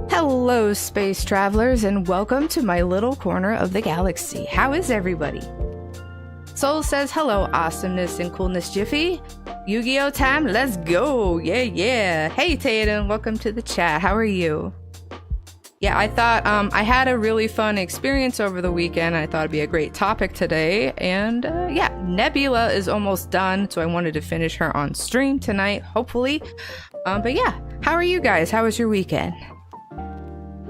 Hello, space travelers, and welcome to my little corner of the galaxy. How is everybody? Soul says, hello, awesomeness and coolness, Jiffy. Yu-Gi-Oh time, let's go. Yeah. Hey, Tatum, welcome to the chat. How are you? Yeah, I thought I had a really fun experience over the weekend. I thought it'd be a great topic today. And yeah, Nebula is almost done, so I wanted to finish her on stream tonight, hopefully. But yeah, how are you guys? How was your weekend?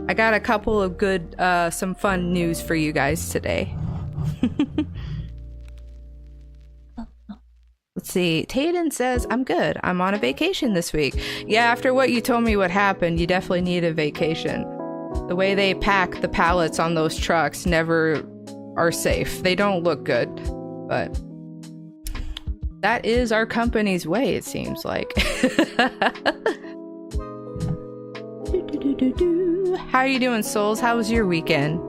I got a couple of good, some fun news for you guys today. Let's see. Tayden says, I'm good. I'm on a vacation this week. Yeah, after what you told me what happened, you definitely need a vacation. The way they pack the pallets on those trucks never are safe. They don't look good. But that is our company's way, it seems like. How are you doing, souls? How was your weekend?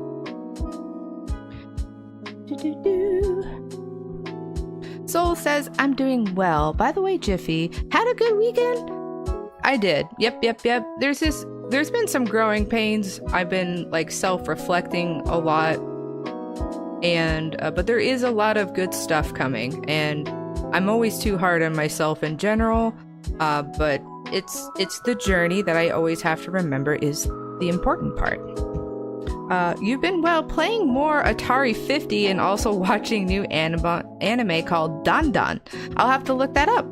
Soul says, I'm doing well. By the way, Jiffy, had a good weekend? I did. Yep. There's been some growing pains. I've been like self-reflecting a lot. And but there is a lot of good stuff coming, and I'm always too hard on myself in general, but it's the journey that I always have to remember is the important part. You've been playing more Atari 50 and also watching new anime called Dan Dan. I'll have to look that up.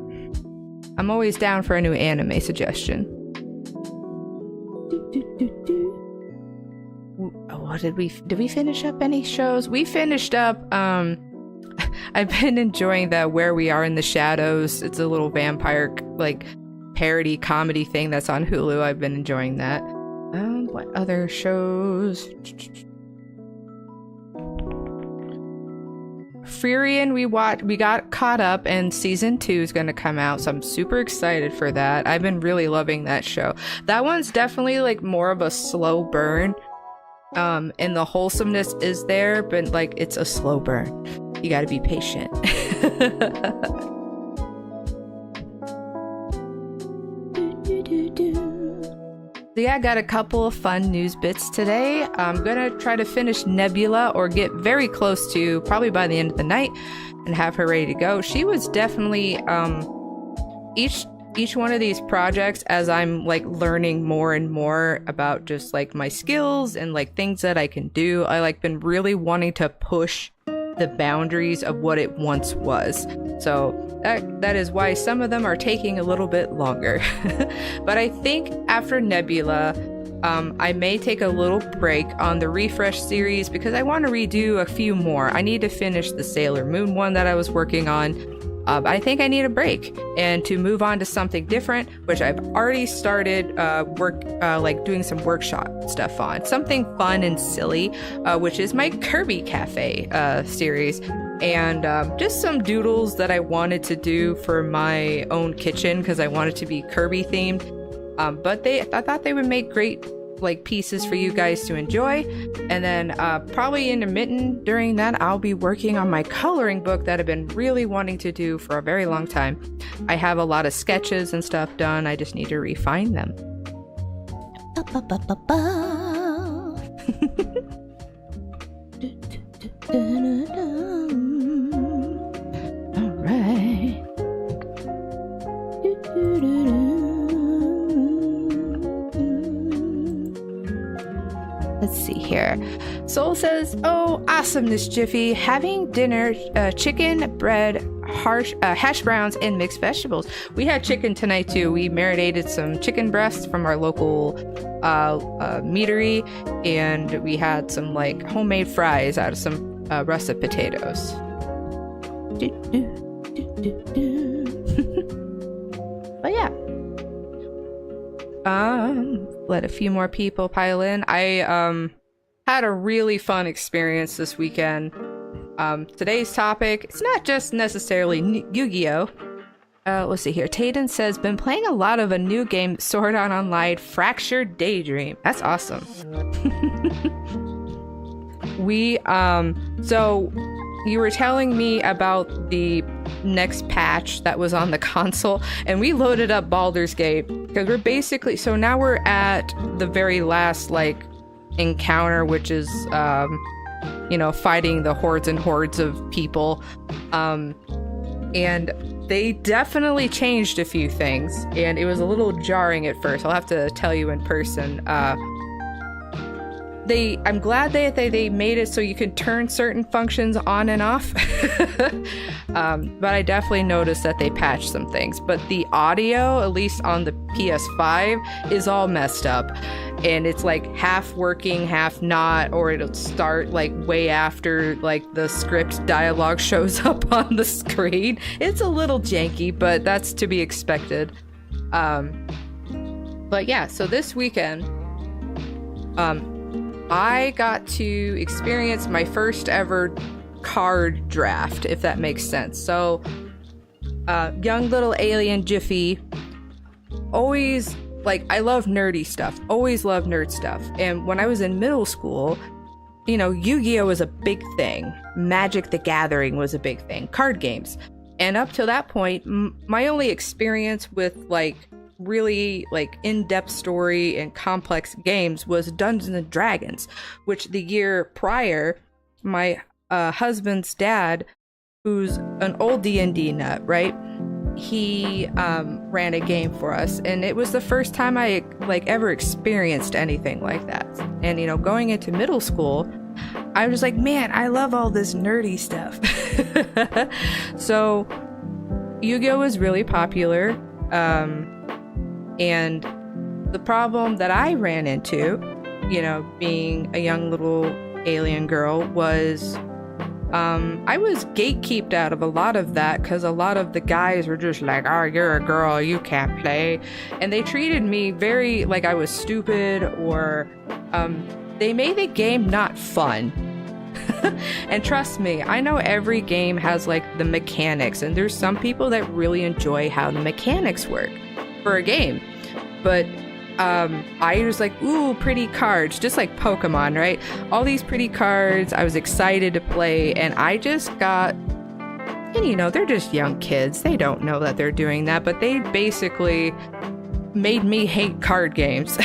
I'm always down for a new anime suggestion. Did we finish up any shows? We finished up I've been enjoying that Where We Are in the Shadows. It's a little vampire like parody comedy thing that's on Hulu. I've been enjoying that. What other shows? Furion we got caught up, and season 2 is going to come out, so I'm super excited for that. I've been really loving that show. That one's definitely like more of a slow burn. And the wholesomeness is there, but like it's a slow burn. You gotta be patient. So yeah, I got a couple of fun news bits today. I'm gonna try to finish Nebula, or get very close to, probably by the end of the night, and have her ready to go. She was definitely each one of these projects, as I'm like learning more and more about just like my skills and like things that I can do, I like been really wanting to push the boundaries of what it once was. So that is why some of them are taking a little bit longer. But I think after Nebula, I may take a little break on the Refresh series because I want to redo a few more. I need to finish the Sailor Moon one that I was working on. I think I need a break and to move on to something different, which I've already started like doing some workshop stuff on. Something fun and silly, which is my Kirby Cafe series. And just some doodles that I wanted to do for my own kitchen because I wanted to be Kirby themed. But I thought they would make great like pieces for you guys to enjoy. And then probably intermittent during that, I'll be working on my coloring book that I've been really wanting to do for a very long time. I have a lot of sketches and stuff done. I just need to refine them. All right. Let's see here. Soul says, oh, awesomeness, Jiffy. Having dinner, chicken, bread, hash browns, and mixed vegetables. We had chicken tonight, too. We marinated some chicken breasts from our local meadery, and we had some, like, homemade fries out of some russet potatoes. But yeah. Let a few more people pile in. I had a really fun experience this weekend. Today's topic, it's not just necessarily Yu-Gi-Oh! Let's see here. Tayden says, been playing a lot of a new game, Sword Art Online Fractured Daydream. That's awesome. So you were telling me about the next patch that was on the console, and we loaded up Baldur's Gate because we're basically, so now we're at the very last like encounter, which is fighting the hordes and hordes of people, and they definitely changed a few things, and it was a little jarring at first. I'll have to tell you in person. I'm glad they made it so you can turn certain functions on and off. But I definitely noticed that they patched some things. But the audio, at least on the PS5, is all messed up. And it's like half working, half not, or it'll start like way after like the script dialogue shows up on the screen. It's a little janky, but that's to be expected. But yeah, so this weekend, I got to experience my first ever card draft, if that makes sense. So young little alien Jiffy, always like, I love nerdy stuff, always loved nerd stuff. And when I was in middle school, you know, Yu-Gi-Oh was a big thing, Magic the Gathering was a big thing, card games. And up till that point, my only experience with like really like in-depth story and complex games was Dungeons and Dragons, which the year prior, my husband's dad, who's an old D&D nut, right? He ran a game for us, and it was the first time I like ever experienced anything like that. And you know, going into middle school, I was like, man, I love all this nerdy stuff. So Yu-Gi-Oh was really popular, and the problem that I ran into, you know, being a young little alien girl, was I was gatekeeped out of a lot of that, because a lot of the guys were just like, oh, you're a girl, you can't play. And they treated me very like I was stupid, or they made the game not fun. And trust me, I know every game has like the mechanics, and there's some people that really enjoy how the mechanics work for a game. But I was like, ooh, pretty cards, just like Pokemon, right? All these pretty cards, I was excited to play, and I just got, and you know, they're just young kids, they don't know that they're doing that, but they basically made me hate card games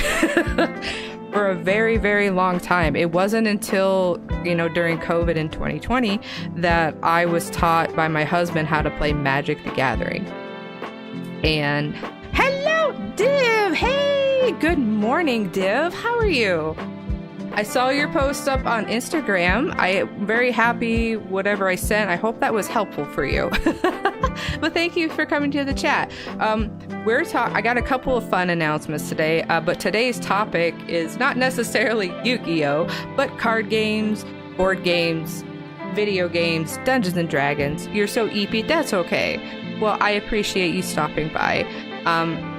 for a very, very long time. It wasn't until, you know, during COVID in 2020 that I was taught by my husband how to play Magic the Gathering. And hello, Div! Hey, good morning, Div. How are you? I saw your post up on Instagram. I'm very happy whatever I sent. I hope that was helpful for you. But thank you for coming to the chat. I got a couple of fun announcements today, but today's topic is not necessarily Yu-Gi-Oh, but card games, board games, video games, Dungeons and Dragons. You're so eepy, that's okay. Well, I appreciate you stopping by.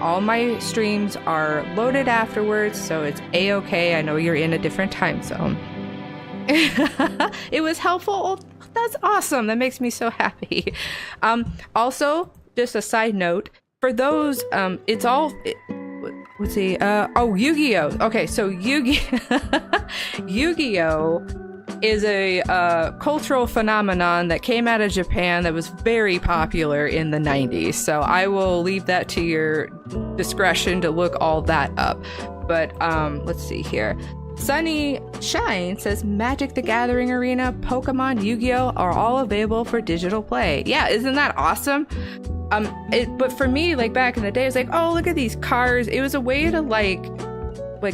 All my streams are loaded afterwards, so it's a-okay. I know you're in a different time zone. It was helpful. That's awesome. That makes me so happy. Also, just a side note, for those, it's all, let's see, Yu-Gi-Oh! Okay, so Yu-Gi-Oh! Is a cultural phenomenon that came out of Japan that was very popular in the 90s. So I will leave that to your discretion to look all that up. But let's see here. Sunny Shine says Magic the Gathering Arena, Pokemon, Yu-Gi-Oh! Are all available for digital play. Yeah, isn't that awesome? But for me, like back in the day, it was like, oh, look at these cards. It was a way to like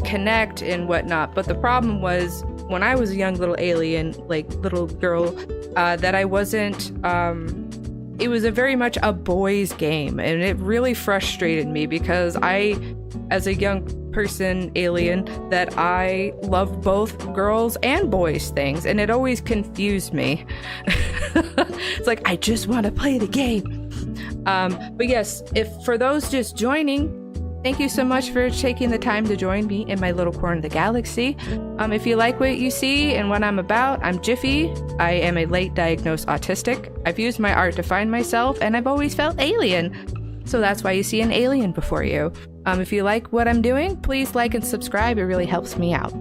connect and whatnot. But the problem was, when I was a young little alien, like little girl, that I wasn't, it was a very much a boys game, and it really frustrated me because I, as a young person alien, that I loved both girls and boys things, and it always confused me. It's like, I just want to play the game. But yes, if for those just joining, thank you so much for taking the time to join me in my little corner of the galaxy. If you like what you see and what I'm about, I'm Jiffy. I am a late diagnosed autistic. I've used my art to find myself, and I've always felt alien. So that's why you see an alien before you. If you like what I'm doing, please like and subscribe. It really helps me out.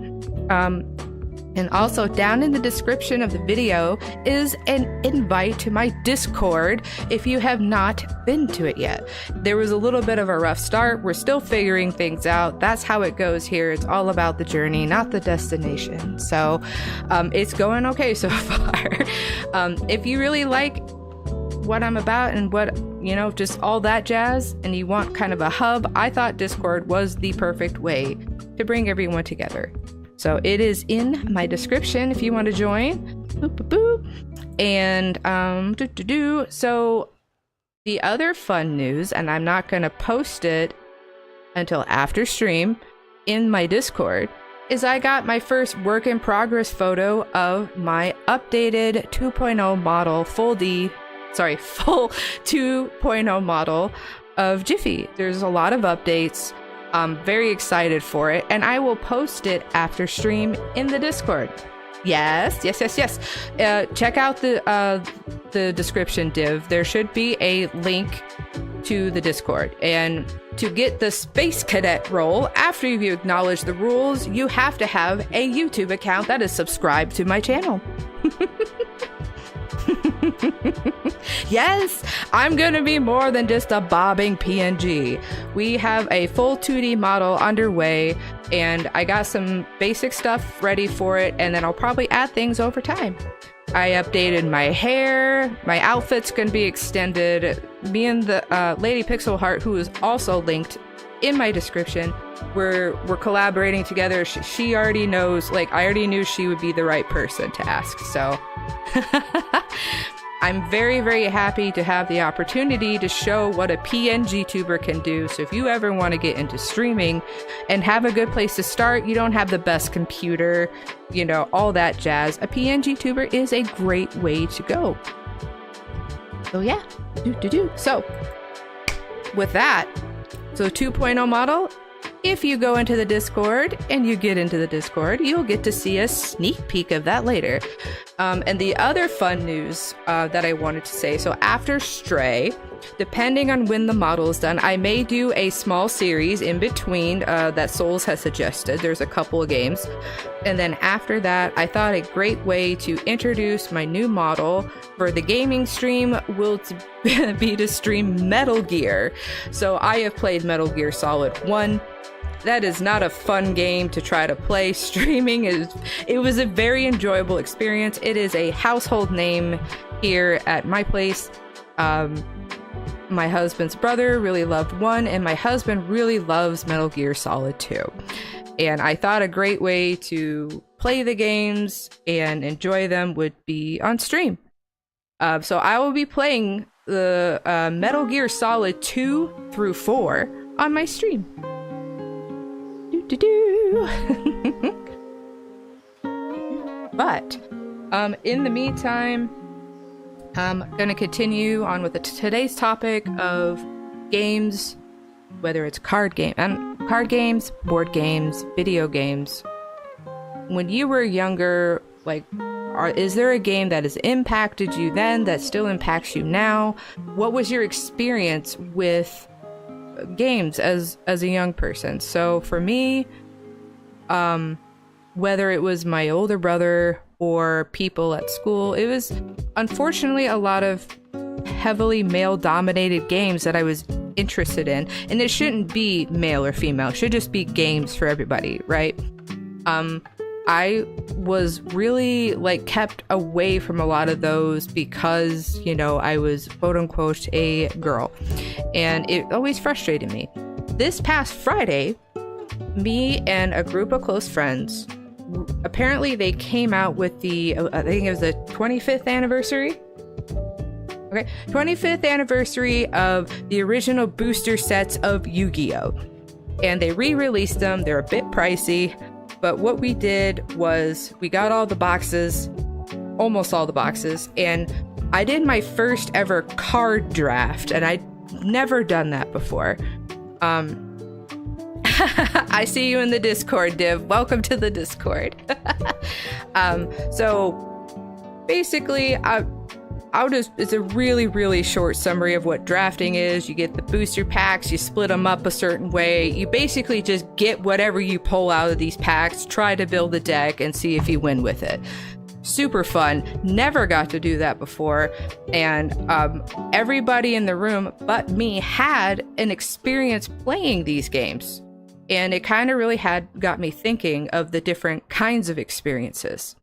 And also down in the description of the video is an invite to my Discord if you have not been to it yet. There was a little bit of a rough start. We're still figuring things out. That's how it goes here. It's all about the journey, not the destination. So it's going okay so far. If you really like what I'm about and what, you know, just all that jazz, and you want kind of a hub, I thought Discord was the perfect way to bring everyone together. So it is in my description if you want to join. Boop, boop, boop. And so the other fun news, and I'm not going to post it until after stream in my Discord, is I got my first work in progress photo of my updated 2.0 model, full 2.0 model of Jiffy. There's a lot of updates. I'm very excited for it, and I will post it after stream in the Discord. Yes. Check out the description div. There should be a link to the Discord. And to get the Space Cadet role, after you acknowledge the rules, you have to have a YouTube account that is subscribed to my channel. Yes, I'm gonna be more than just a bobbing PNG. We have a full 2D model underway, and I got some basic stuff ready for it, and then I'll probably add things over time. I updated my hair, my outfit's gonna be extended. Me and the Lady Pixel Heart, who is also linked in my description, we're collaborating together. She already knows, like, I already knew she would be the right person to ask, so I'm very, very happy to have the opportunity to show what a PNG tuber can do. So if you ever want to get into streaming and have a good place to start, you don't have the best computer, you know, all that jazz, a PNG tuber is a great way to go. So yeah, So with that, so 2.0 model, if you go into the Discord and you get into the Discord, you'll get to see a sneak peek of that later. And the other fun news that I wanted to say, so after Stray, depending on when the model is done, I may do a small series in between that Souls has suggested. There's a couple of games. And then after that, I thought a great way to introduce my new model for the gaming stream will be to stream Metal Gear. So I have played Metal Gear Solid 1. That is not a fun game to try to play. Streaming it was a very enjoyable experience. It is a household name here at my place. My husband's brother really loved 1, and my husband really loves Metal Gear Solid 2. And I thought a great way to play the games and enjoy them would be on stream. So I will be playing the Metal Gear Solid 2 through 4 on my stream. But in the meantime, I'm gonna continue on with today's topic of games, whether it's card games, board games, video games. When you were younger, like, is there a game that has impacted you then that still impacts you now? What was your experience with games as a young person? So for me, whether it was my older brother or people at school, it was unfortunately a lot of heavily male dominated games that I was interested in. And it shouldn't be male or female, it should just be games for everybody, right? I was really like kept away from a lot of those because, you know, I was quote unquote a girl, and it always frustrated me. This past Friday, me and a group of close friends, apparently they came out with the, I think it was the 25th anniversary. Okay, 25th anniversary of the original booster sets of Yu-Gi-Oh! And they re-released them. They're a bit pricey. But what we did was we got all the boxes, almost all the boxes, and I did my first ever card draft, and I'd never done that before. I see you in the Discord, Div. Welcome to the Discord. So basically, it's a really, really short summary of what drafting is. You get the booster packs, you split them up a certain way. You basically just get whatever you pull out of these packs, try to build a deck, and see if you win with it. Super fun. Never got to do that before. And everybody in the room but me had an experience playing these games. And it kind of really got me thinking of the different kinds of experiences.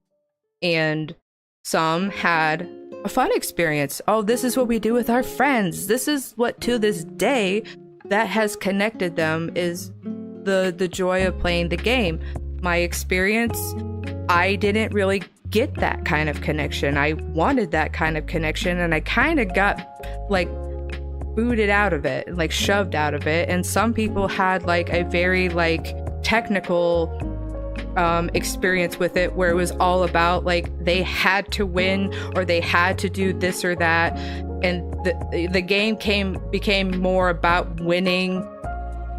And some had a fun experience. Oh, this is what we do with our friends. This is what, to this day, that has connected them, is the joy of playing the game. My experience, I didn't really get that kind of connection. I wanted that kind of connection, and I kind of got like booted out of it, like shoved out of it. And some people had like a very like technical experience with it, where it was all about like they had to win or they had to do this or that, and the game became more about winning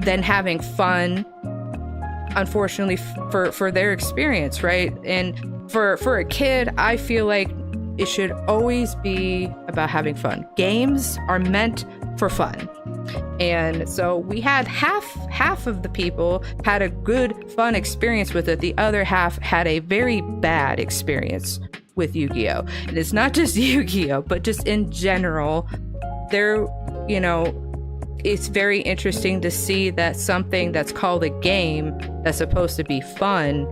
than having fun, unfortunately for their experience, right? And for a kid, I feel like it should always be about having fun. Games are meant for fun. And so we had half of the people had a good, fun experience with it. The other half had a very bad experience with Yu-Gi-Oh! And it's not just Yu-Gi-Oh!, but just in general, it's very interesting to see that something that's called a game that's supposed to be fun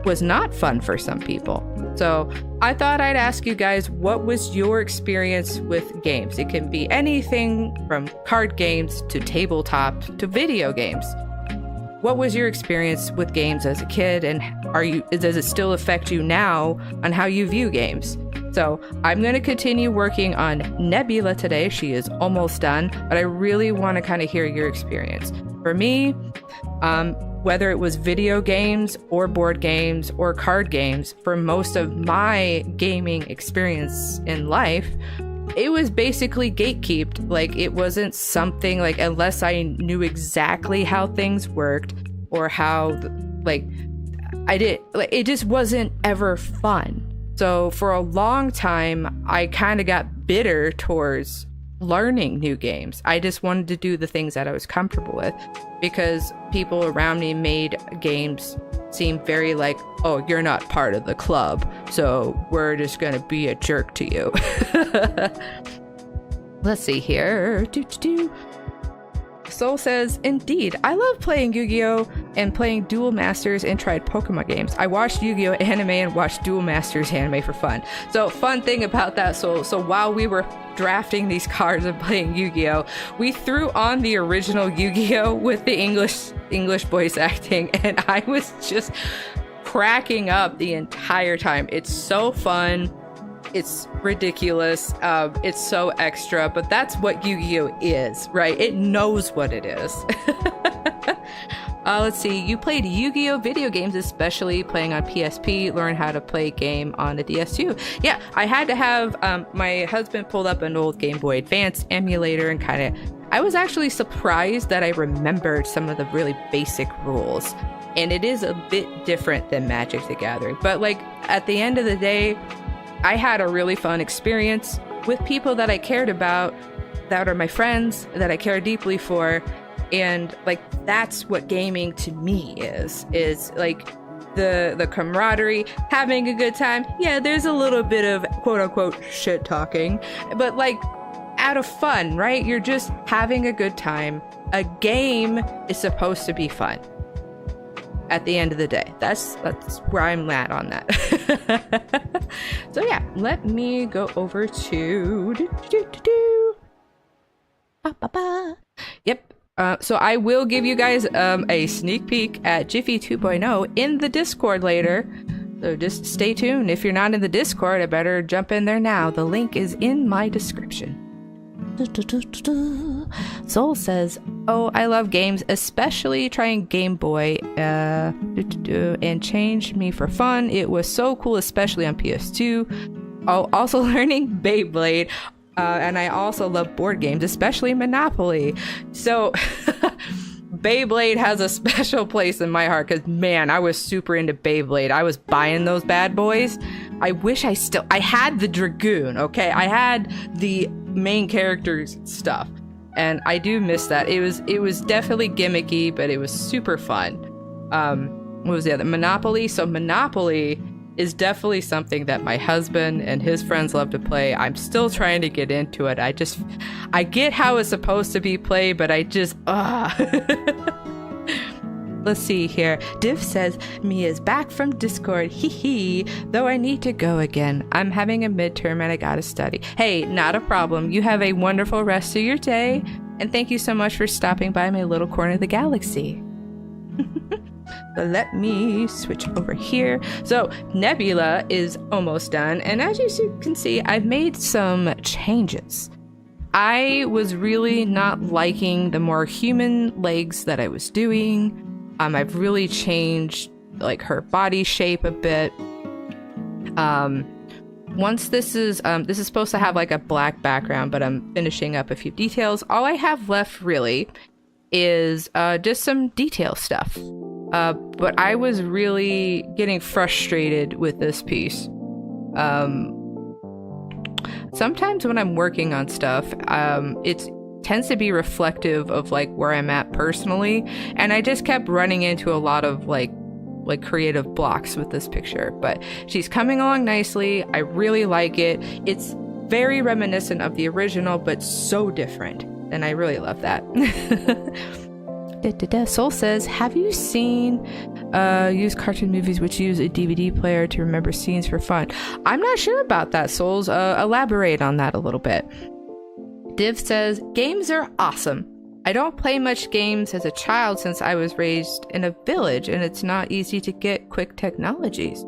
was not fun for some people. So I thought I'd ask you guys, what was your experience with games? It can be anything from card games to tabletop to video games. What was your experience with games as a kid, and does it still affect you now on how you view games? So I'm going to continue working on Nebula today. She is almost done, but I really want to kind of hear your experience. For me, whether it was video games or board games or card games, for most of my gaming experience in life, it was basically gatekept. Like, it wasn't something like, unless I knew exactly how things worked or how, it just wasn't ever fun. So for a long time, I kind of got bitter towards learning new games. I just wanted to do the things that I was comfortable with, because people around me made games seem very like, oh, you're not part of the club, so we're just gonna be a jerk to you. Let's see here. Soul says, indeed, I love playing Yu-Gi-Oh! And playing Duel Masters and tried Pokemon games. I watched Yu-Gi-Oh! Anime and watched Duel Masters anime for fun. So fun thing about that, Soul, so while we were drafting these cards and playing Yu-Gi-Oh!, we threw on the original Yu-Gi-Oh! With the English voice acting, and I was just cracking up the entire time. It's so fun. It's ridiculous. It's so extra, but that's what Yu-Gi-Oh! Is, right? It knows what it is. Let's see. You played Yu-Gi-Oh! Video games, especially playing on PSP. Learn how to play game on the DS too. Yeah, I had to have my husband pulled up an old Game Boy Advance emulator and I was actually surprised that I remembered some of the really basic rules. And it is a bit different than Magic the Gathering. But at the end of the day, I had a really fun experience with people that I cared about, that are my friends, that I care deeply for. And that's what gaming to me is the camaraderie, having a good time. Yeah, there's a little bit of quote unquote shit talking, but out of fun, right? You're just having a good time. A game is supposed to be fun. At the end of the day, that's where I'm at on that. So yeah, let me go over to Yep. So I will give you guys a sneak peek at Jiffy 2.0 in the Discord later. So just stay tuned. If you're not in the Discord, I better jump in there now. The link is in my description. Soul says, oh, I love games, especially trying Game Boy and changed me for fun. It was so cool, especially on PS2. Oh, also learning Beyblade. And I also love board games, especially Monopoly. So Beyblade has a special place in my heart because, man, I was super into Beyblade. I was buying those bad boys. I wish I had the Dragoon, okay? I had the main characters stuff, and I do miss that. It was definitely gimmicky, but it was super fun. What was the other? Monopoly. So Monopoly is definitely something that my husband and his friends love to play. I'm still trying to get into it. I get how it's supposed to be played, but Let's see here. Div says, Mia's back from Discord. Hee hee. Though I need to go again. I'm having a midterm and I gotta study. Hey, not a problem. You have a wonderful rest of your day. And thank you so much for stopping by my little corner of the galaxy. But let me switch over here. So Nebula is almost done. And as you can see, I've made some changes. I was really not liking the more human legs that I was doing. I've really changed her body shape a bit. Once this is supposed to have a black background, but I'm finishing up a few details. All I have left really is just some detail stuff. But I was really getting frustrated with this piece. Sometimes when I'm working on stuff, it tends to be reflective of like where I'm at personally, and I just kept running into a lot of like creative blocks with this picture. But she's coming along nicely. I really like it. It's very reminiscent of the original, but so different, and I really love that. Soul says, have you seen used cartoon movies which use a DVD player to remember scenes for fun? I'm not sure about that, Souls. Elaborate on that a little bit. Div says, games are awesome. I don't play much games as a child since I was raised in a village and it's not easy to get quick technologies.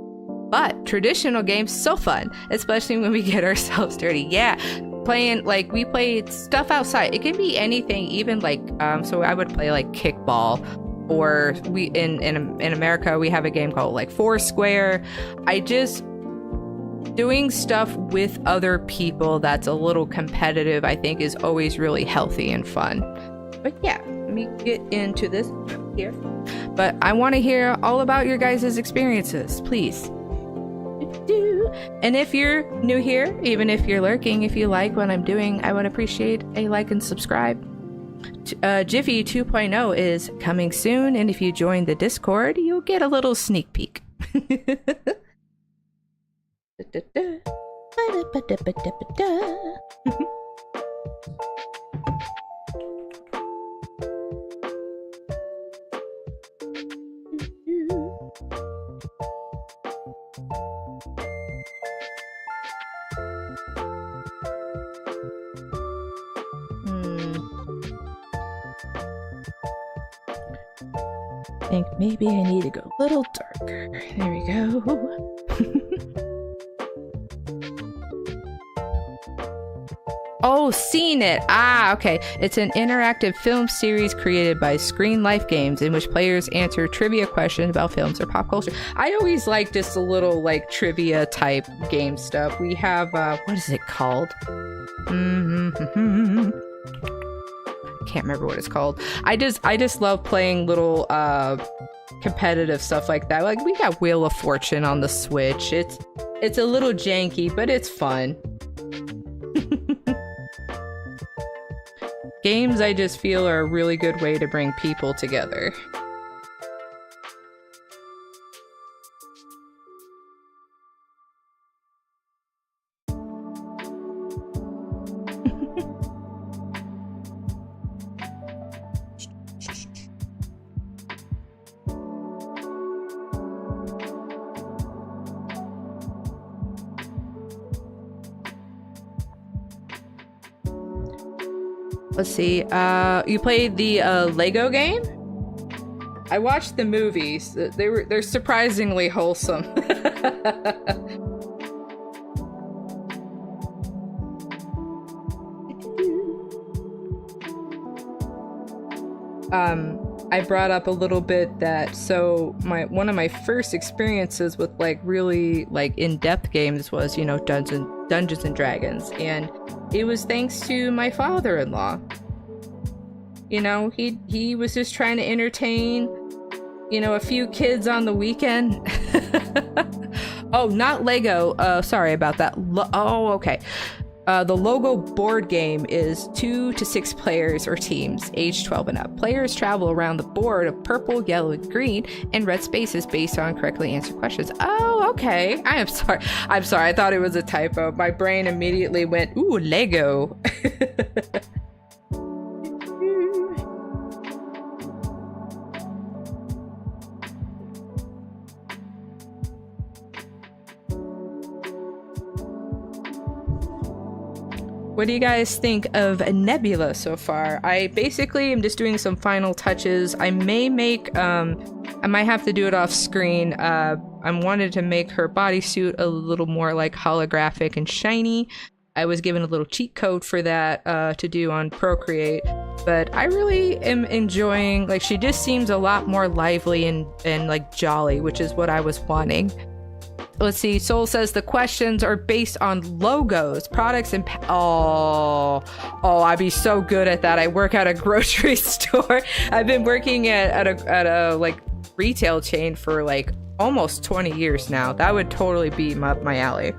But traditional games, so fun, especially when we get ourselves dirty. Yeah, playing, like, we played stuff outside. It can be anything, even like, so I would play like kickball, or we in America, we have a game called like Foursquare. Doing stuff with other people that's a little competitive, I think, is always really healthy and fun. But yeah, let me get into this here. But I want to hear all about your guys' experiences, please. And if you're new here, even if you're lurking, if you like what I'm doing, I would appreciate a like and subscribe. Jiffy 2.0 is coming soon, and if you join the Discord, you'll get a little sneak peek. I think maybe I need to go a little darker. There we go. Oh, seen it. Ah, okay. It's an interactive film series created by Screen Life Games in which players answer trivia questions about films or pop culture. I always like just a little like trivia type game stuff. We have what is it called? Can't remember what it's called. I just love playing little competitive stuff like that. Like we got Wheel of Fortune on the Switch. It's a little janky, but it's fun. Games, I just feel, are a really good way to bring people together. Let's see. You played the Lego game? I watched the movies. They're surprisingly wholesome. I brought up a little bit that one of my first experiences with like really like in-depth games was, you know, Dungeons and Dragons, and it was thanks to my father-in-law. You know, he was just trying to entertain, you know, a few kids on the weekend. Oh, not Lego. Sorry about that. Okay. The Logo board game is 2 to 6 players or teams, age 12 and up. Players travel around the board of purple, yellow, green, and red spaces based on correctly answered questions. Oh, okay. I am sorry. I thought it was a typo. My brain immediately went, ooh, Lego. What do you guys think of Nebula so far? I basically am just doing some final touches. I may make, I might have to do it off screen. I wanted to make her bodysuit a little more like holographic and shiny. I was given a little cheat code for that to do on Procreate, but I really am enjoying, like, she just seems a lot more lively and like jolly, which is what I was wanting. Let's see. Soul says the questions are based on logos, products, and oh, I'd be so good at that. I work at a grocery store. I've been working at a like retail chain for like almost 20 years now. That would totally be my alley.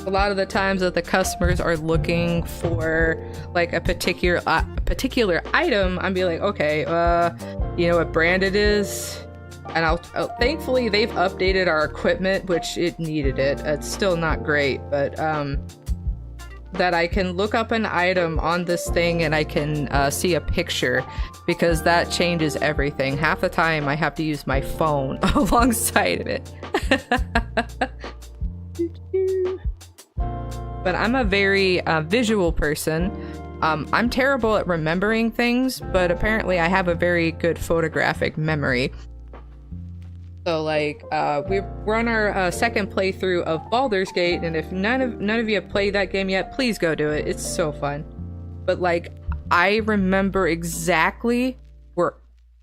A lot of the times that the customers are looking for like a particular item, I'm be like, okay, you know what brand it is, and I'll thankfully they've updated our equipment, which it needed it. It's still not great, but that I can look up an item on this thing and I can see a picture, because that changes everything. Half the time I have to use my phone alongside of it. But I'm a very visual person. I'm terrible at remembering things, but apparently I have a very good photographic memory. So like, we're on our second playthrough of Baldur's Gate, and if none of you have played that game yet, please go do it. It's so fun. But like, I remember exactly where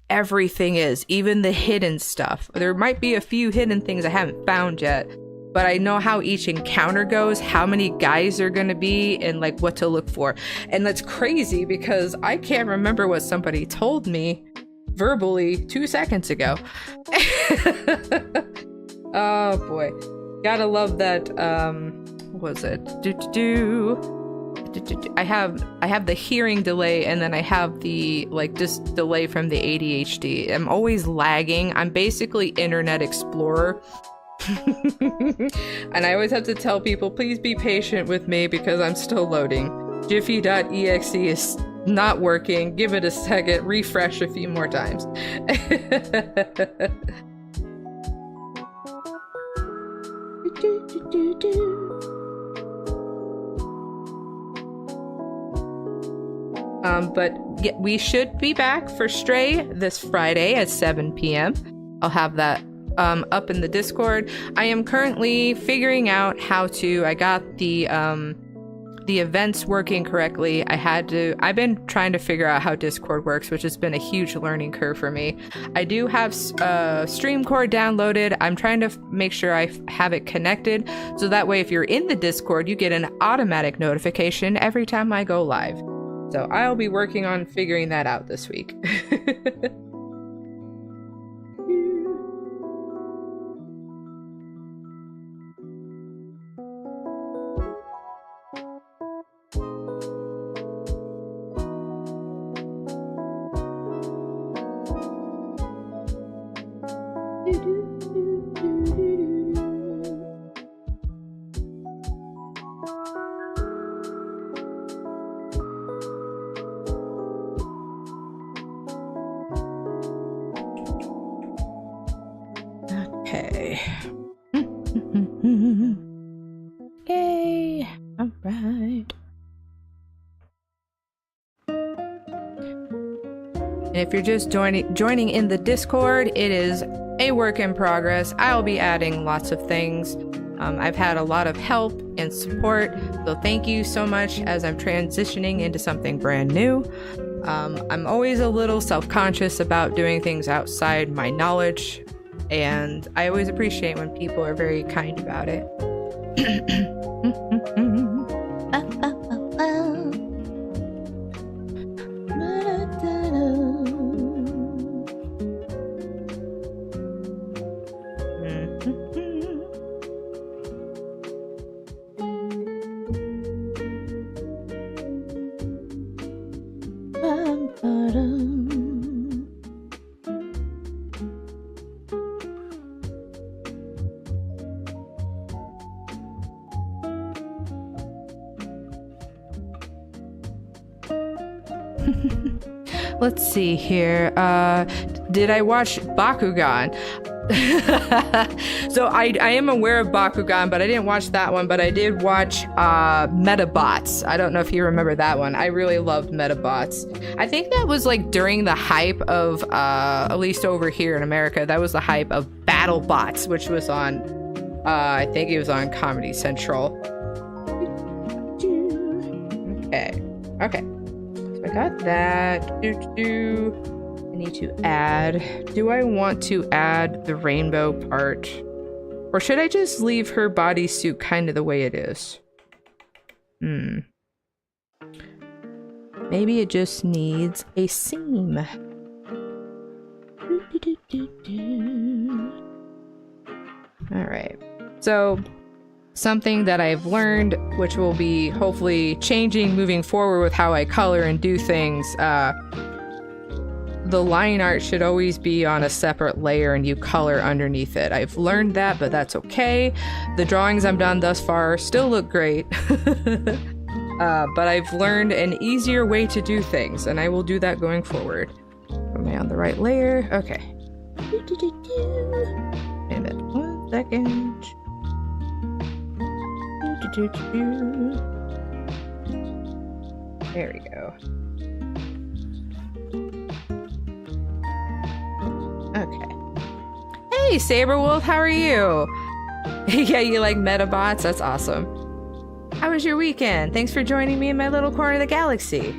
everything is, even the hidden stuff. There might be a few hidden things I haven't found yet, but I know how each encounter goes, how many guys are gonna be, and like what to look for. And that's crazy because I can't remember what somebody told me verbally 2 seconds ago. Oh boy, gotta love that. What was it? I have the hearing delay, and then I have the like just delay from the ADHD. I'm always lagging. I'm basically Internet Explorer. And I always have to tell people, please be patient with me because I'm still loading. Jiffy.exe is not working. Give it a second. Refresh a few more times. But yeah, we should be back for Stray this Friday at 7 p.m. I'll have that up in the Discord. I am currently figuring out how to. I got the events working correctly. I've been trying to figure out how Discord works, which has been a huge learning curve for me. I do have Streamcore downloaded. I'm trying to make sure I have it connected, so that way if you're in the Discord, you get an automatic notification every time I go live. So I'll be working on figuring that out this week. Okay. Yay! All right. And if you're just joining in the Discord, it is a work in progress. I'll be adding lots of things. I've had a lot of help and support, so thank you so much as I'm transitioning into something brand new. I'm always a little self-conscious about doing things outside my knowledge, and I always appreciate when people are very kind about it. Let's see here. Did I watch Bakugan? So I am aware of Bakugan, but I didn't watch that one. But I did watch Metabots. I don't know if you remember that one. I really loved Metabots. I think that was like during the hype of, at least over here in America, that was the hype of BattleBots, which was on, I think it was on Comedy Central. Okay. So I got that. I need to add. Do I want to add the rainbow part? Or should I just leave her bodysuit kind of the way it is? Maybe it just needs a seam. Alright. So, something that I've learned, which will be hopefully changing moving forward with how I color and do things, the line art should always be on a separate layer and you color underneath it. I've learned that, but that's okay. The drawings I've done thus far still look great. But I've learned an easier way to do things, and I will do that going forward. Am I on the right layer? Okay. Wait a minute. 1 second. There we go. Okay. Hey, Saberwolf, how are you? Yeah, you like Metabots? That's awesome. How was your weekend? Thanks for joining me in my little corner of the galaxy.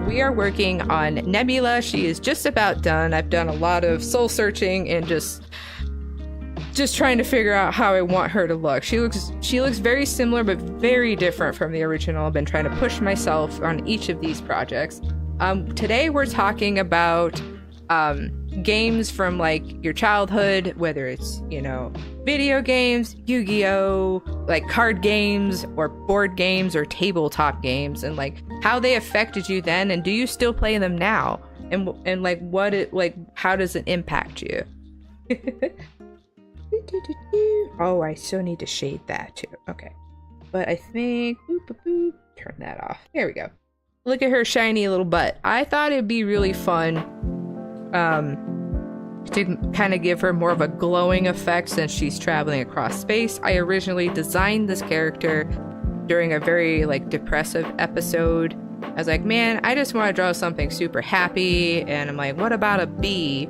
We are working on Nebula. She is just about done. I've done a lot of soul searching and just trying to figure out how I want her to look. She looks very similar but very different from the original. I've been trying to push myself on each of these projects. Today we're talking about games from like your childhood, whether it's, you know, video games, Yu-Gi-Oh, like card games or board games or tabletop games, and like how they affected you then, and do you still play them now, and like what it like, how does it impact you? Oh, I still need to shade that too. Okay, but I think turn that off. There we go. Look at her shiny little butt. I thought it'd be really fun to kind of give her more of a glowing effect since she's traveling across space. I originally designed this character during a very like depressive episode. I was like, man, I just want to draw something super happy, and I'm like, what about a bee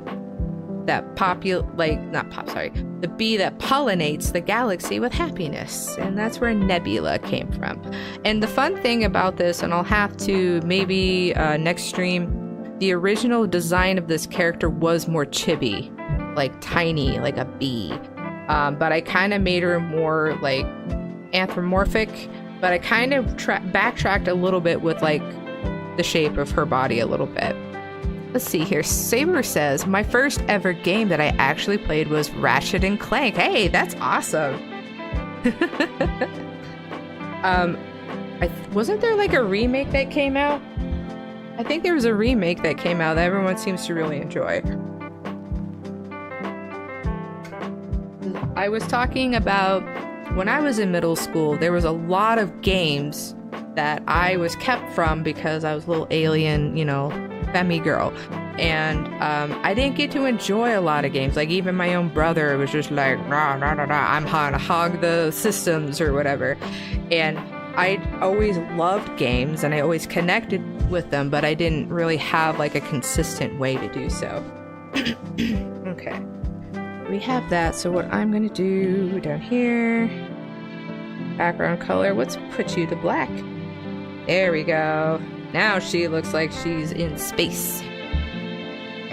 that the bee that pollinates the galaxy with happiness? And that's where Nebula came from. And the fun thing about this, and I'll have to maybe next stream, the original design of this character was more chibi, like tiny, like a bee. But I kind of made her more like anthropomorphic, but I kind of backtracked a little bit with like the shape of her body a little bit. Let's see here. Saber says, my first ever game that I actually played was Ratchet and Clank. Hey, that's awesome. Wasn't there like a remake that came out? I think there was a remake that came out that everyone seems to really enjoy. I was talking about when I was in middle school, there was a lot of games that I was kept from because I was a little alien, you know, femme girl. And I didn't get to enjoy a lot of games. Like even my own brother was just like, rah, rah, rah, rah, I'm gonna hog the systems or whatever. And I always loved games and I always connected with them, but I didn't really have like a consistent way to do so. Okay, we have that. So what I'm gonna do down here, background color, let's put you to black. There we go. Now she looks like she's in space.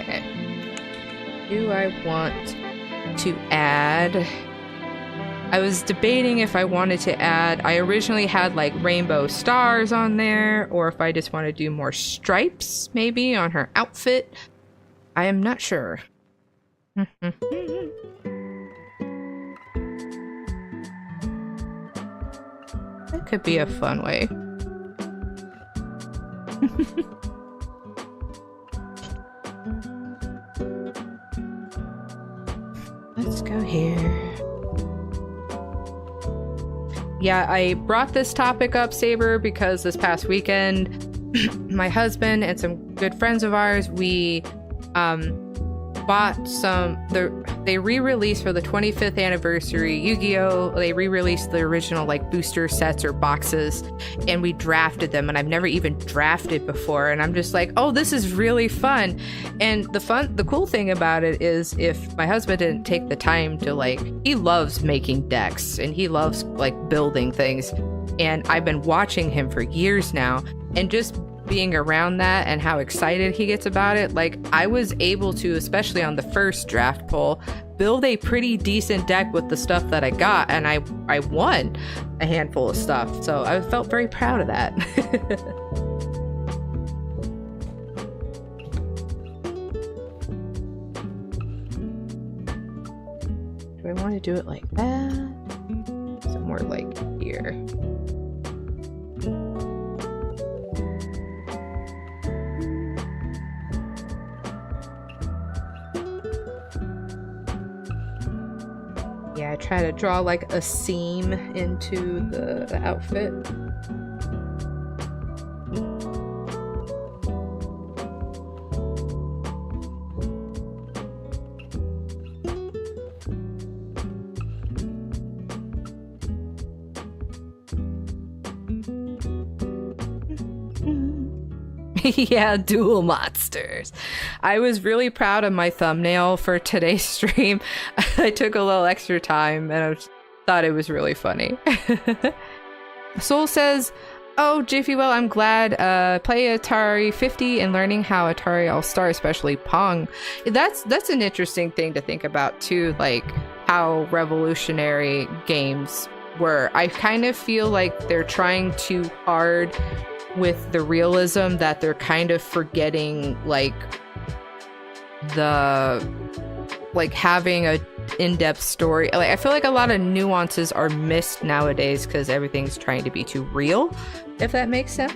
Okay. Do I want to add? I was debating if I wanted to add, I originally had like rainbow stars on there, or if I just want to do more stripes maybe on her outfit. I am not sure. That could be a fun way. Let's go here. Yeah, I brought this topic up, Saber, because this past weekend, my husband and some good friends of ours, we bought they re-released for the 25th anniversary Yu-Gi-Oh! They re-released the original like booster sets or boxes, and we drafted them, and I've never even drafted before, and I'm just like, oh, this is really fun. And the cool thing about it is, if my husband didn't take the time to like, he loves making decks and he loves like building things, and I've been watching him for years now, and just being around that and how excited he gets about it, like I was able to, especially on the first draft pull, build a pretty decent deck with the stuff that I got, and I won a handful of stuff. So I felt very proud of that. Do I want to do it like that? Somewhere like here. Yeah, I try to draw like a seam into the outfit. Yeah, dual monsters. I was really proud of my thumbnail for today's stream. I took a little extra time and I thought it was really funny. Soul says, oh, Jiffy, well, I'm glad. Play Atari 50 and learning how Atari All-Star, especially Pong. That's an interesting thing to think about too, like how revolutionary games were. I kind of feel like they're trying too hard with the realism that they're kind of forgetting like having a in-depth story. Like I feel like a lot of nuances are missed nowadays because everything's trying to be too real, if that makes sense.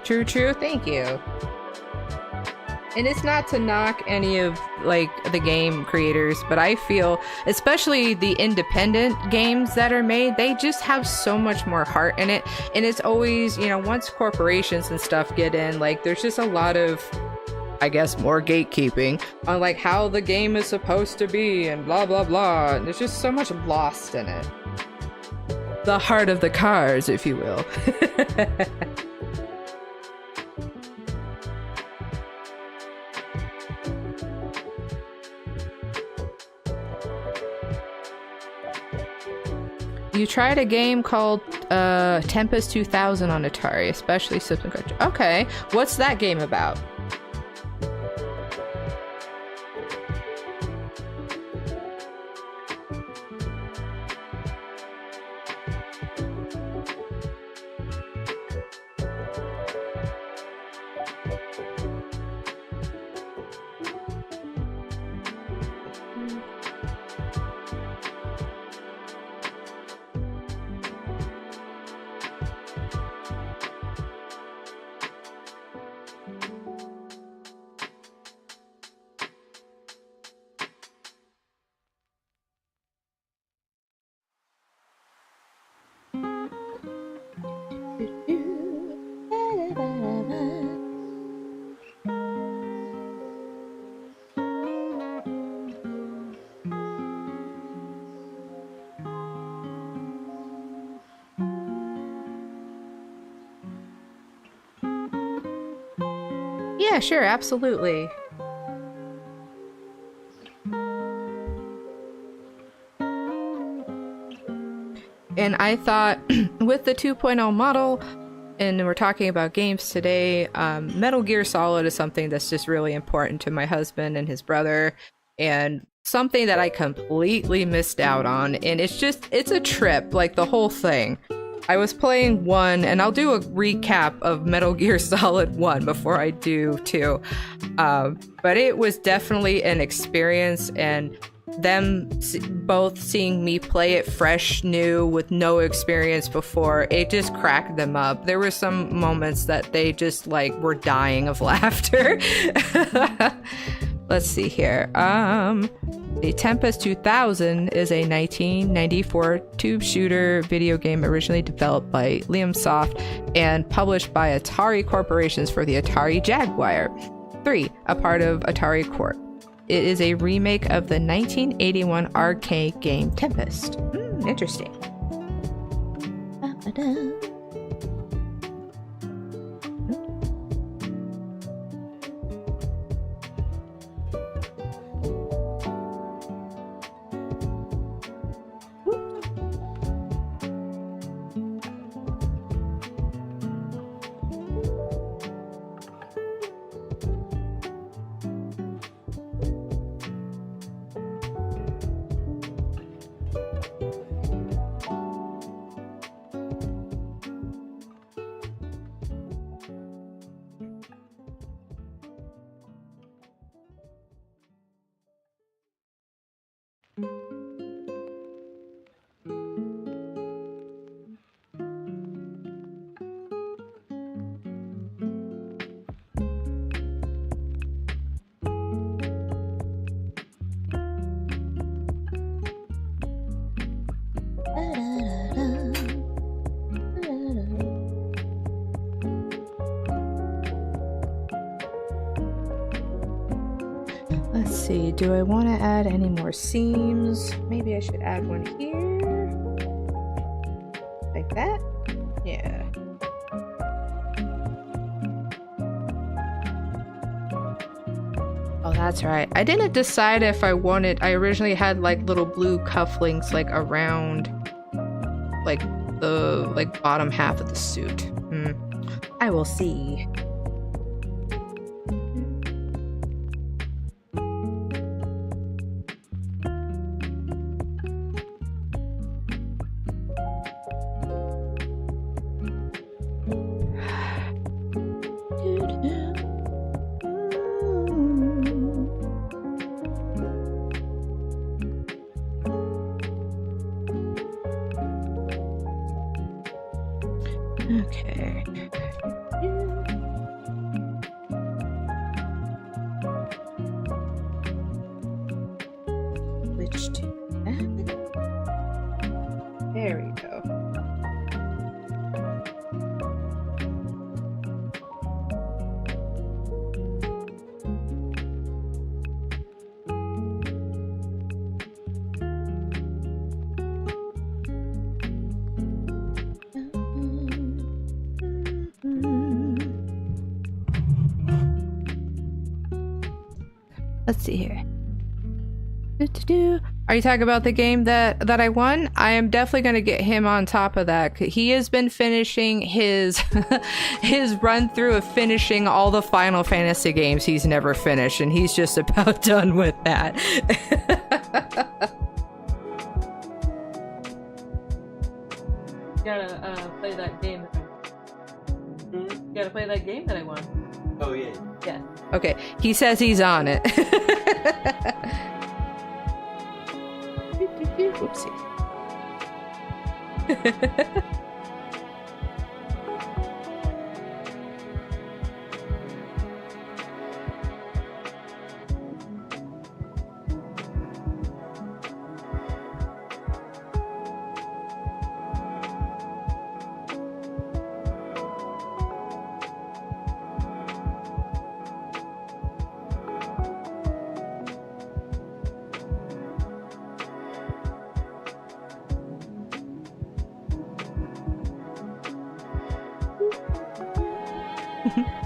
True, thank you. And it's not to knock any of like the game creators, but I feel especially the independent games that are made, they just have so much more heart in it. And it's always, you know, once corporations and stuff get in, like there's just a lot of, I guess, more gatekeeping on like how the game is supposed to be and blah blah blah. And there's just so much lost in it. The heart of the cars, if you will. You tried a game called Tempest 2000 on Atari, especially System Control. Okay, what's that game about? Yeah, sure, absolutely. And I thought with the 2.0 model, and we're talking about games today, Metal Gear Solid is something that's just really important to my husband and his brother, and something that I completely missed out on. And it's a trip, like the whole thing. I was playing 1, and I'll do a recap of Metal Gear Solid 1 before I do 2. But it was definitely an experience, and them both seeing me play it fresh, new, with no experience before, it just cracked them up. There were some moments that they just like were dying of laughter. Let's see here. The Tempest 2000 is a 1994 tube shooter video game originally developed by Liam Soft and published by Atari Corporations for the Atari Jaguar 3, a part of Atari Corp. It is a remake of the 1981 arcade game Tempest. Interesting. Let's see, do I want to add any more seams? Maybe I should add one here. Like that? Yeah. Oh, that's right. I didn't decide if I wanted... I originally had like little blue cufflinks like around like the bottom half of the suit. I will see. Okay. Switch to that. There we go. Let's see here. Are you talking about the game that I won? I am definitely going to get him on top of that. He has been finishing his his run through of finishing all the Final Fantasy games he's never finished, and he's just about done with that. You gotta play that game. You gotta play that game that I won. Oh yeah. Yeah. Okay, he says he's on it. Whoopsie. 嗯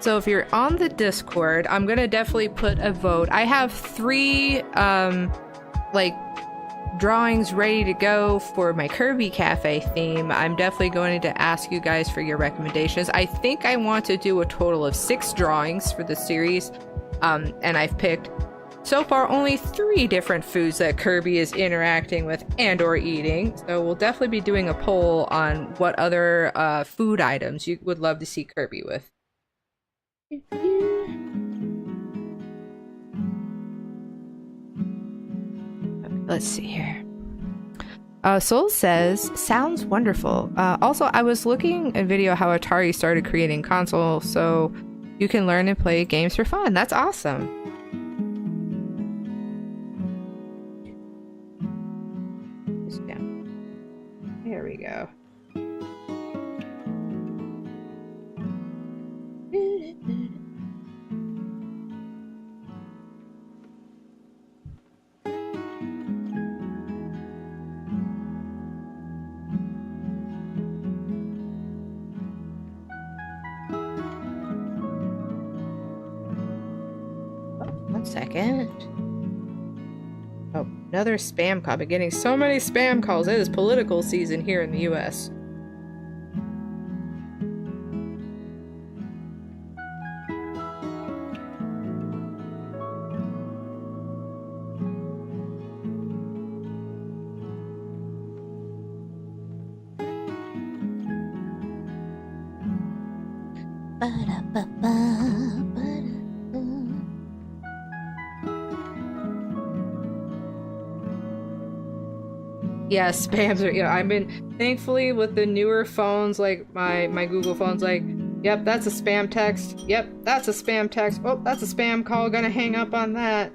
So if you're on the Discord, I'm gonna definitely put a vote. I have 3 like drawings ready to go for my Kirby Cafe theme. I'm definitely going to ask you guys for your recommendations. I think I want to do a total of 6 drawings for the series, and I've picked so far only 3 different foods that Kirby is interacting with and or eating. So we'll definitely be doing a poll on what other food items you would love to see Kirby with. Let's see here. Soul says, sounds wonderful. Also, I was looking at a video how Atari started creating consoles so you can learn and play games for fun. That's awesome. There we go. Second. Oh, another spam call. I've been getting so many spam calls. It is political season here in the US. Yeah, spams are, I've been, thankfully with the newer phones, like my Google phone's like, yep, that's a spam text. Yep, that's a spam text. Oh, that's a spam call. Gonna hang up on that.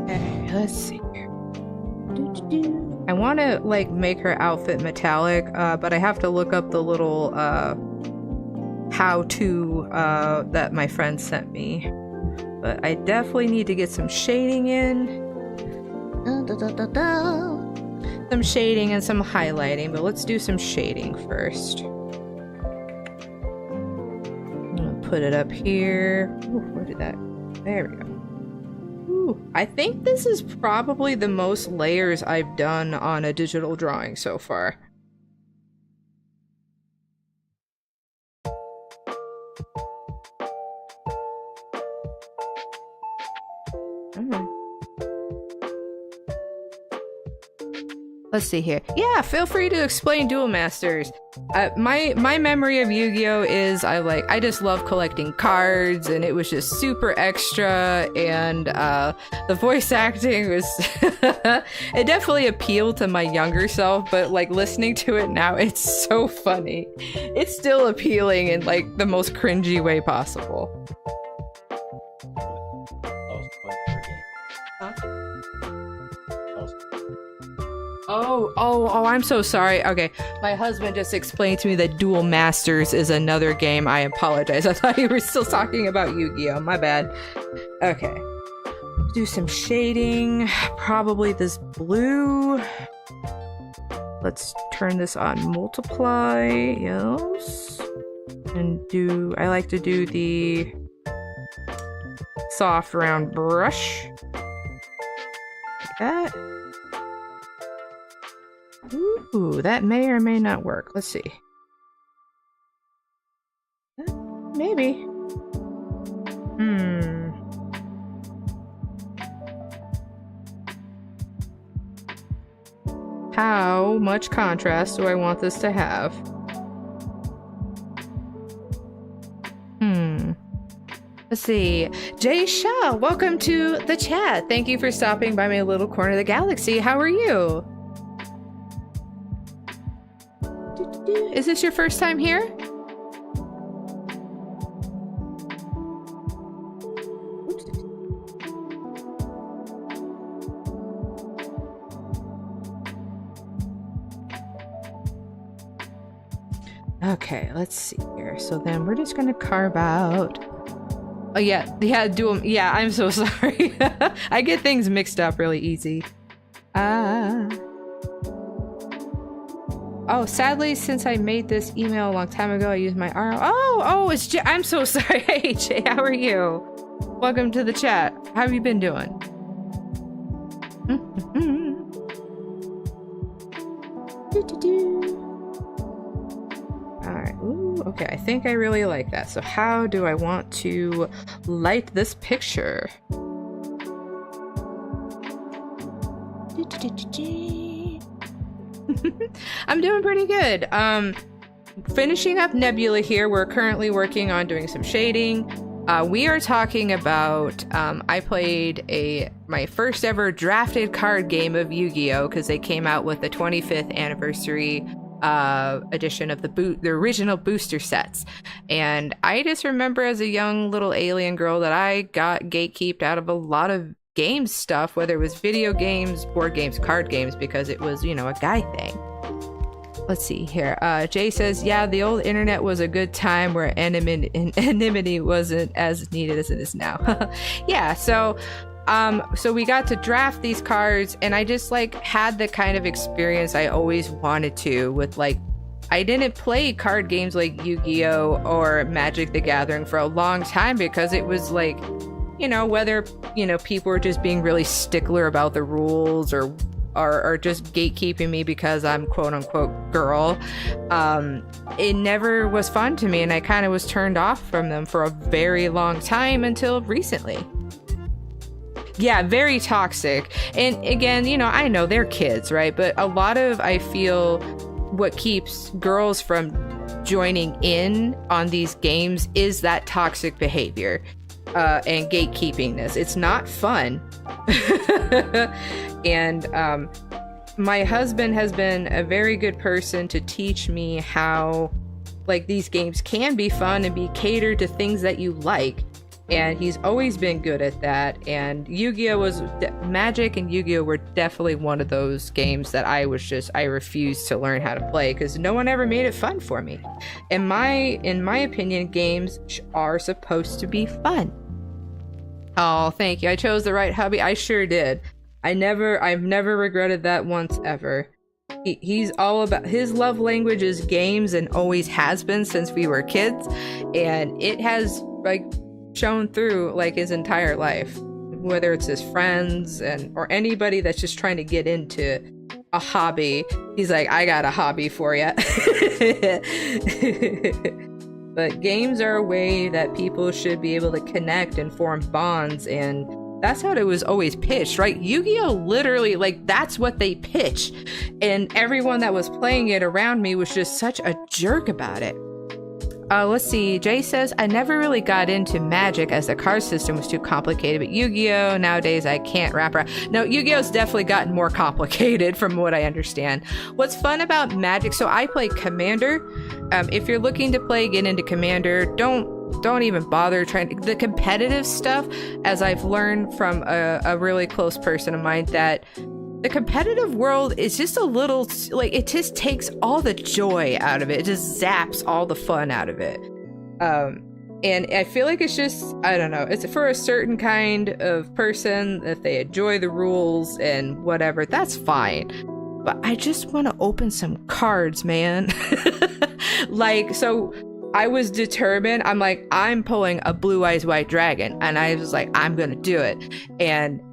Okay, let's see here. I want to like make her outfit metallic, but I have to look up the little how-to that my friend sent me. But I definitely need to get some shading in. Some shading and some highlighting, but let's do some shading first. I'm gonna put it up here. Ooh, where did that? There we go. Ooh, I think this is probably the most layers I've done on a digital drawing so far. Let's see here. Yeah, feel free to explain Duel Masters. My memory of Yu-Gi-Oh is I just love collecting cards, and it was just super extra, and the voice acting was it definitely appealed to my younger self, but like listening to it now, it's so funny. It's still appealing in like the most cringy way possible. Oh, I'm so sorry. Okay, my husband just explained to me that Duel Masters is another game. I apologize. I thought you were still talking about Yu-Gi-Oh! My bad. Okay. Do some shading. Probably this blue. Let's turn this on multiply. Yes. And I like to do the soft round brush. Like that. Ooh, that may or may not work. Let's see. Maybe. How much contrast do I want this to have? Let's see. Jay Shah, welcome to the chat. Thank you for stopping by my little corner of the galaxy. How are you? Is this your first time here? Oops. Okay, let's see here. So then we're just gonna carve out. Oh yeah, Duel. Yeah, I'm so sorry. I get things mixed up really easy. Oh, sadly, since I made this email a long time ago, I used my arm. Oh, it's Jay. I'm so sorry. Hey, Jay, how are you? Welcome to the chat. How have you been doing? Alright, ooh, okay, I think I really like that. So how do I want to light this picture? I'm doing pretty good. Finishing up Nebula here. We're currently working on doing some shading. We are talking about, I played my first ever drafted card game of Yu-Gi-Oh! Because they came out with the 25th anniversary edition of the original booster sets. And I just remember as a young little alien girl that I got gatekeeped out of a lot of game stuff, whether it was video games, board games, card games, because it was, a guy thing. Let's see here. Jay says, yeah, the old internet was a good time where anonymity wasn't as needed as it is now. Yeah, so we got to draft these cards, and I just had the kind of experience I always wanted to with I didn't play card games like Yu-Gi-Oh! Or Magic the Gathering for a long time because it was whether, people were just being really stickler about the rules or just gatekeeping me because I'm quote unquote girl. It never was fun to me, and I kind of was turned off from them for a very long time until recently. Yeah, very toxic. And again, I know they're kids, right? But a lot of, I feel, what keeps girls from joining in on these games is that toxic behavior and gatekeepingness. It's not fun. And my husband has been a very good person to teach me how these games can be fun and be catered to things that you like. And he's always been good at that. And Magic and Yu-Gi-Oh were definitely one of those games that I refused to learn how to play because no one ever made it fun for me. In my opinion, games are supposed to be fun. Oh, thank you. I chose the right hobby. I sure did. I've never regretted that once ever. He's all about, his love language is games and always has been since we were kids. And it has shown through his entire life, whether it's his friends or anybody that's just trying to get into a hobby. He's like, I got a hobby for you. But games are a way that people should be able to connect and form bonds, and that's how it was always pitched, right? Yu-Gi-Oh! Literally, that's what they pitch. And everyone that was playing it around me was just such a jerk about it. Let's see. Jay says, I never really got into Magic as the card system was too complicated, but Yu-Gi-Oh! Nowadays I can't wrap around. No, Yu-Gi-Oh's definitely gotten more complicated from what I understand. What's fun about Magic, so I play Commander. If you're looking to get into Commander, don't even bother trying the competitive stuff, as I've learned from a really close person of mine, that the competitive world is just a little it just takes all the joy out of it. It just zaps all the fun out of it. And I feel like it's just, I don't know, it's for a certain kind of person that they enjoy the rules and whatever, that's fine. But I just want to open some cards, man. So I was determined. I'm pulling a Blue Eyes White Dragon, and I was like, I'm gonna do it. And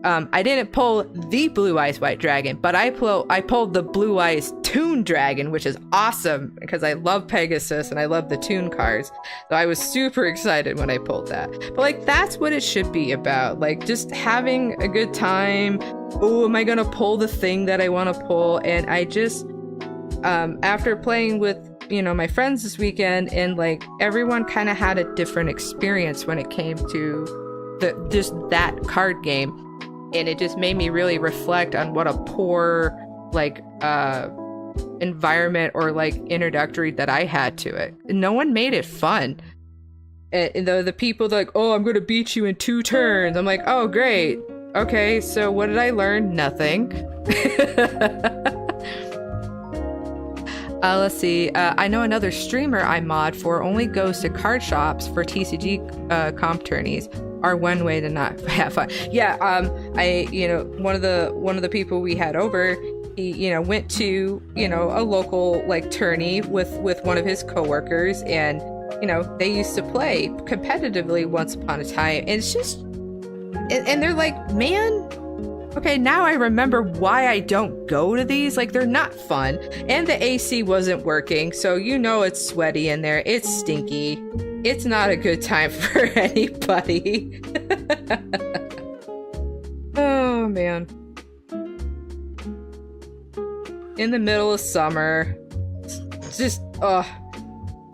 I didn't pull the Blue Eyes White Dragon, but I pulled the Blue Eyes Toon Dragon, which is awesome because I love Pegasus and I love the Toon cards. So I was super excited when I pulled that. But that's what it should be about. Just having a good time. Oh, am I gonna pull the thing that I want to pull? And I just, after playing with my friends this weekend, and everyone kind of had a different experience when it came to just that card game. And it just made me really reflect on what a poor environment or introductory that I had to it. No one made it fun. And the people oh, I'm gonna beat you in 2 turns. I'm like, oh great, okay, so what did I learn? Nothing. Let's see. I know another streamer I mod for only goes to card shops for TCG comp tourneys. Are one way to not have fun. Yeah, one of the people we had over, he went to a local tourney with one of his coworkers, and they used to play competitively once upon a time, and it's just, and they're like, man, okay, now I remember why I don't go to these. They're not fun, and the AC wasn't working, so it's sweaty in there, it's stinky. It's not a good time for anybody. Oh, man. In the middle of summer. It's just,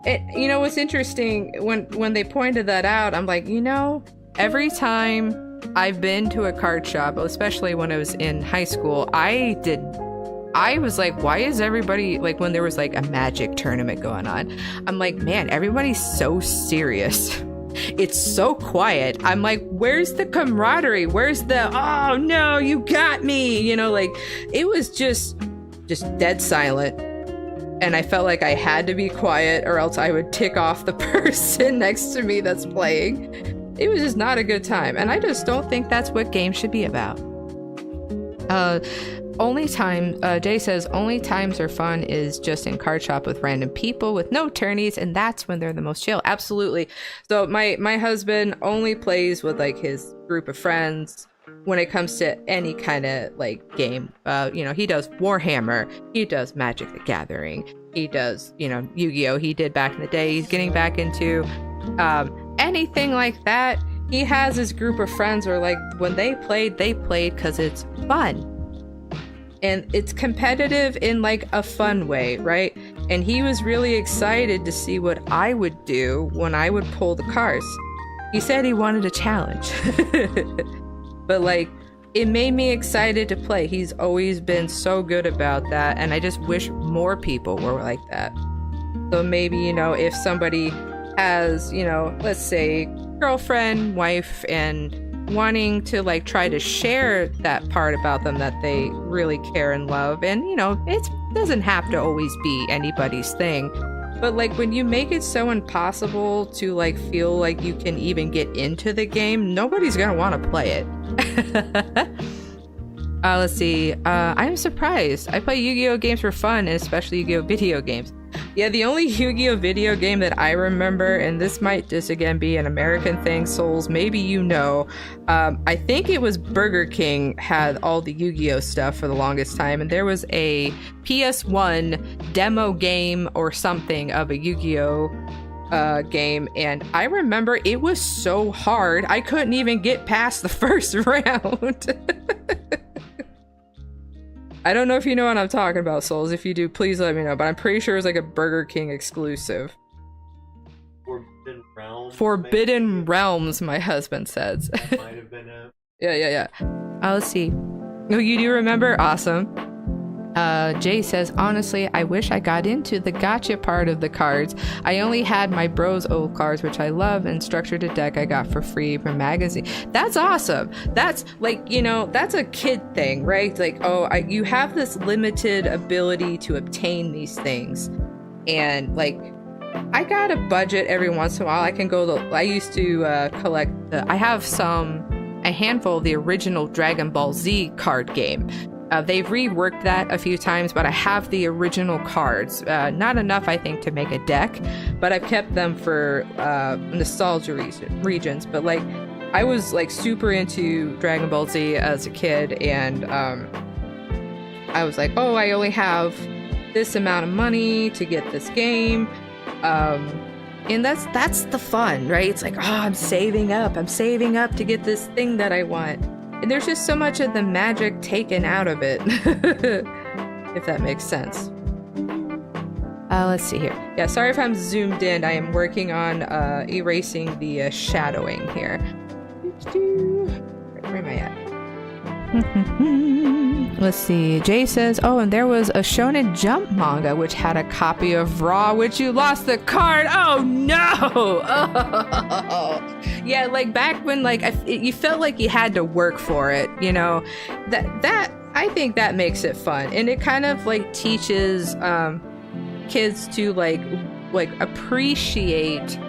You know what's interesting, when they pointed that out, I'm like, you know, every time I've been to a card shop, especially when I was in high school, I was like, why is everybody, like, when there was like a Magic tournament going on, I'm like, man, everybody's so serious. It's so quiet. I'm like, where's the camaraderie? Where's the, oh no, you got me? You know, like, it was just dead silent. And I felt like I had to be quiet or else I would tick off the person next to me that's playing. It was just not a good time. And I just don't think that's what games should be about. Jay says, only times are fun is just in card shop with random people with no tourneys, and that's when they're the most chill. Absolutely. So my husband only plays with like his group of friends when it comes to any kind of like game. You know, he does Warhammer, he does Magic the Gathering, he does, you know, Yu-Gi-Oh! He did back in the day. He's getting back into anything like that. He has his group of friends where, like, when they played because it's fun. And it's competitive in like a fun way, right? And he was really excited to see what I would do when I would pull the cards. He said he wanted a challenge. But like, it made me excited to play. He's always been so good about that, and I just wish more people were like that. So maybe, you know, if somebody has, you know, let's say girlfriend, wife, and wanting to like try to share that part about them that they really care and love, and you know, it doesn't have to always be anybody's thing, but like when you make it so impossible to like feel like you can even get into the game, nobody's gonna want to play it. Let's see, I'm surprised. I play Yu-Gi-Oh games for fun, and especially Yu-Gi-Oh video games. Yeah, the only Yu-Gi-Oh video game that I remember, and this might just again be an American thing, Souls, maybe you know, I think it was Burger King had all the Yu-Gi-Oh stuff for the longest time, and there was a PS1 demo game or something of a Yu-Gi-Oh game, and I remember it was so hard, I couldn't even get past the first round. I don't know if you know what I'm talking about, Souls. If you do, please let me know. But I'm pretty sure it was like a Burger King exclusive. Forbidden Realms? Forbidden Realms, my husband says. Might have been it. Yeah. Let's see. Oh, you do remember? Awesome. Jay says, honestly, I wish I got into the gacha part of the cards. I only had my bros old cards, which I love, and structured a deck I got for free from magazine. That's awesome. That's like, you know, that's a kid thing, right? Like, oh, you have this limited ability to obtain these things. And like, I got a budget every once in a while. I can go I used to collect, I have a handful of the original Dragon Ball Z card game. They've reworked that a few times, but I have the original cards. Not enough, I think, to make a deck, but I've kept them for nostalgia regions. But like, I was like super into Dragon Ball Z as a kid, and I was like, oh, I only have this amount of money to get this game. And that's the fun, right? It's like, oh, I'm saving up to get this thing that I want. And there's just so much of the magic taken out of it, if that makes sense. Let's see here. Yeah, sorry if I'm zoomed in. I am working on erasing the shadowing here. Where am I at? Let's see. Jay says, oh, and there was a Shonen Jump manga which had a copy of Raw, which you lost the card. Oh no! Oh. Yeah, like back when like you felt like you had to work for it, you know. That I think that makes it fun, and it kind of like teaches kids to like appreciate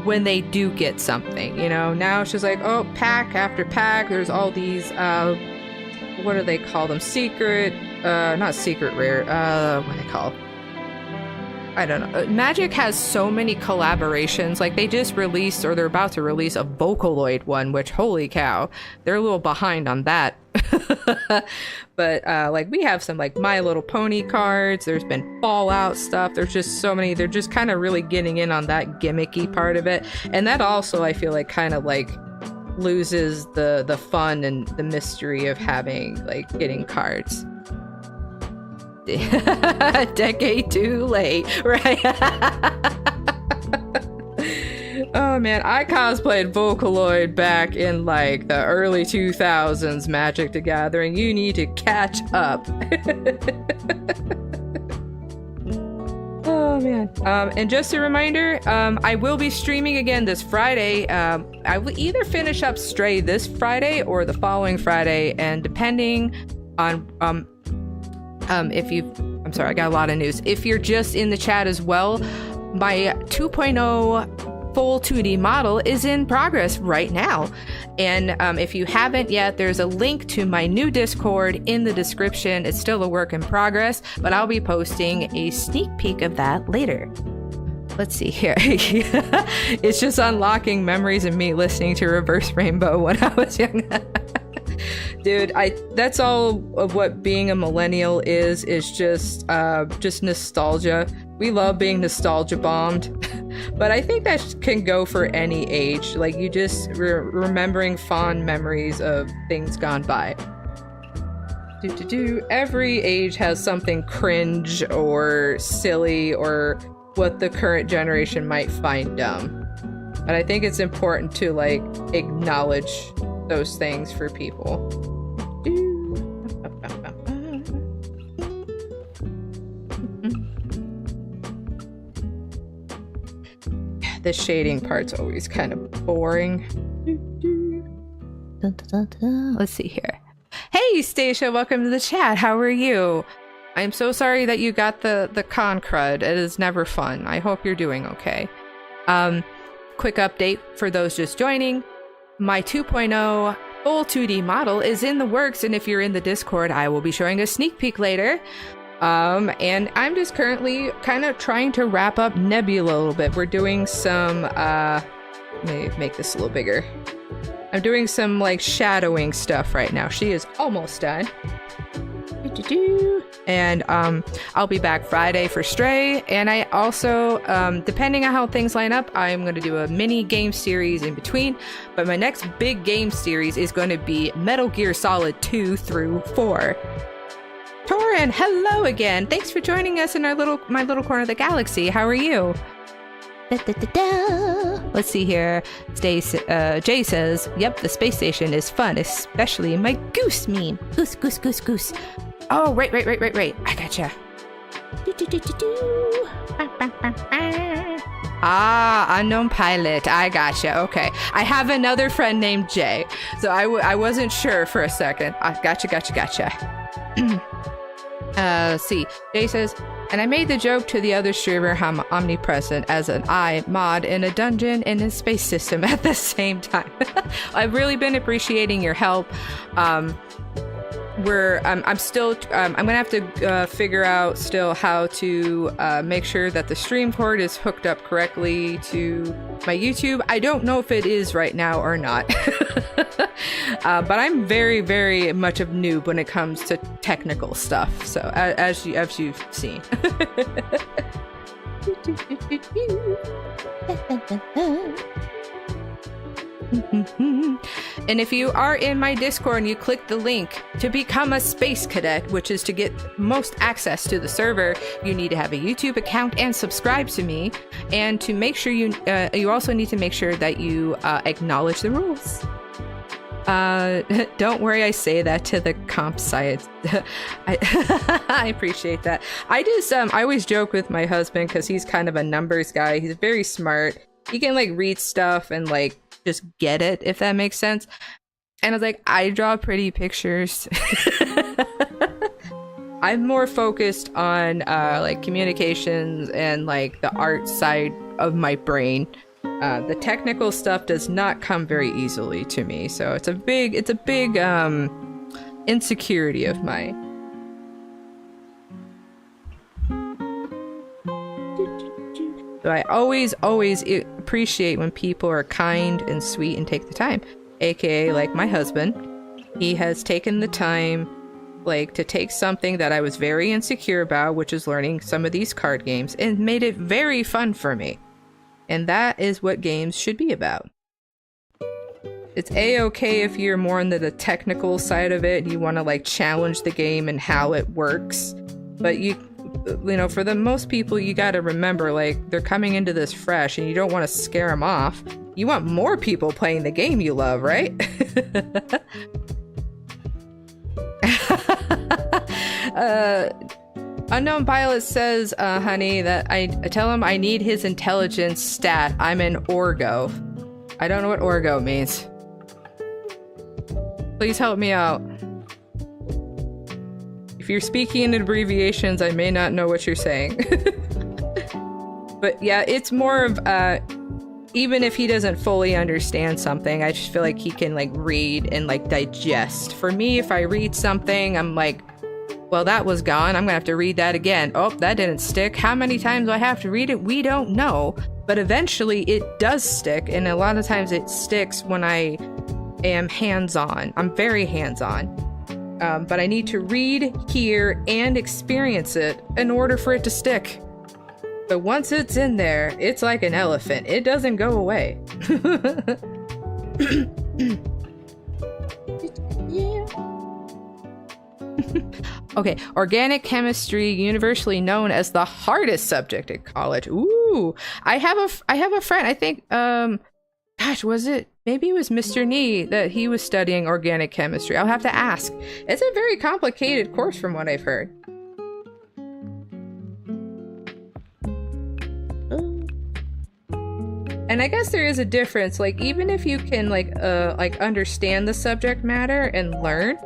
when they do get something, you know. Now it's just like, oh, pack after pack. There's all these what do they call them? Secret, not secret rare. What are they called? I don't know. Magic has so many collaborations. Like they just released, or they're about to release, a Vocaloid one, which holy cow, they're a little behind on that. But like we have some like My Little Pony cards. There's been Fallout stuff. There's just so many. They're just kind of really getting in on that gimmicky part of it, and that also I feel like kind of like loses the fun and the mystery of having like getting cards. A decade too late, right? Oh man, I cosplayed Vocaloid back in like the early 2000s Magic the Gathering. You need to catch up. Oh man. And just a reminder, I will be streaming again this Friday. I will either finish up Stray this Friday or the following Friday, and depending on if you, I'm sorry, I got a lot of news. If you're just in the chat as well, my 2.0 full 2D model is in progress right now. And if you haven't yet, there's a link to my new Discord in the description. It's still a work in progress, but I'll be posting a sneak peek of that later. Let's see here. It's just unlocking memories of me listening to Reverse Rainbow when I was young. Dude, that's all of what being a millennial is just nostalgia. We love being nostalgia bombed, but I think that can go for any age. Like, you just remembering fond memories of things gone by. Every age has something cringe or silly or what the current generation might find dumb. But I think it's important to like acknowledge those things for people. The shading part's always kind of boring. Let's see here. Hey, Stacia, welcome to the chat. How are you? I'm so sorry that you got the con crud. It is never fun. I hope you're doing okay. Quick update for those just joining. My 2.0 full 2D model is in the works, and if you're in the Discord, I will be showing a sneak peek later. And I'm just currently kind of trying to wrap up Nebula a little bit. We're doing some, let me make this a little bigger. I'm doing some like shadowing stuff right now. She is almost done. And I'll be back Friday for Stray, and I also, depending on how things line up, I'm going to do a mini game series in between, but my next big game series is going to be Metal Gear Solid 2 through 4. Torin, hello again. Thanks for joining us in my little corner of the galaxy. How are you? Let's see here. Jay says, yep, the space station is fun, especially my goose meme. Goose. Oh, right. I gotcha. Ah, unknown pilot. I gotcha. Okay. I have another friend named Jay, so I wasn't sure for a second. Gotcha. See, Jay says, and I made the joke to the other streamer how I'm omnipresent as an I mod in a dungeon and a space system at the same time. I've really been appreciating your help. I'm gonna have to figure out still how to make sure that the stream cord is hooked up correctly to my YouTube. I don't know if it is right now or not. But I'm very, very much a noob when it comes to technical stuff. So as you've seen. And if you are in my Discord and you click the link to become a space cadet, which is to get most access to the server, you need to have a YouTube account and subscribe to me. And to make sure you also need to make sure that you acknowledge the rules. Don't worry, I say that to the comp site. I appreciate that. I always joke with my husband because he's kind of a numbers guy. He's very smart. He can like read stuff and like just get it, if that makes sense. And I was like, I draw pretty pictures. I'm more focused on like communications and like the art side of my brain. The technical stuff does not come very easily to me, so it's a big insecurity of mine. So I always appreciate when people are kind and sweet and take the time, aka like my husband. He has taken the time like to take something that I was very insecure about, which is learning some of these card games, and made it very fun for me. And that is what games should be about. It's a-okay if you're more into the technical side of it and you want to like challenge the game and how it works. But you know, for the most people, you got to remember, like, they're coming into this fresh and you don't want to scare them off. You want more people playing the game you love, right? Unknown Pilot says, honey, that I tell him I need his intelligence stat. I'm in Orgo. I don't know what Orgo means. Please help me out. If you're speaking in abbreviations, I may not know what you're saying. But yeah, it's more of, even if he doesn't fully understand something, I just feel like he can, like, read and, like, digest. For me, if I read something, I'm like, well, that was gone. I'm gonna have to read that again. Oh, that didn't stick. How many times do I have to read it? We don't know. But eventually it does stick, and a lot of times it sticks when I am hands-on. I'm very hands-on. But I need to read, hear, and experience it in order for it to stick. But once it's in there, it's like an elephant. It doesn't go away. Yeah. Okay, organic chemistry, universally known as the hardest subject in college. Ooh, I have a friend. I think, gosh, was it? Maybe it was Mr. Nee that he was studying organic chemistry. I'll have to ask. It's a very complicated course from what I've heard. And I guess there is a difference. Like, even if you can like understand the subject matter and learn,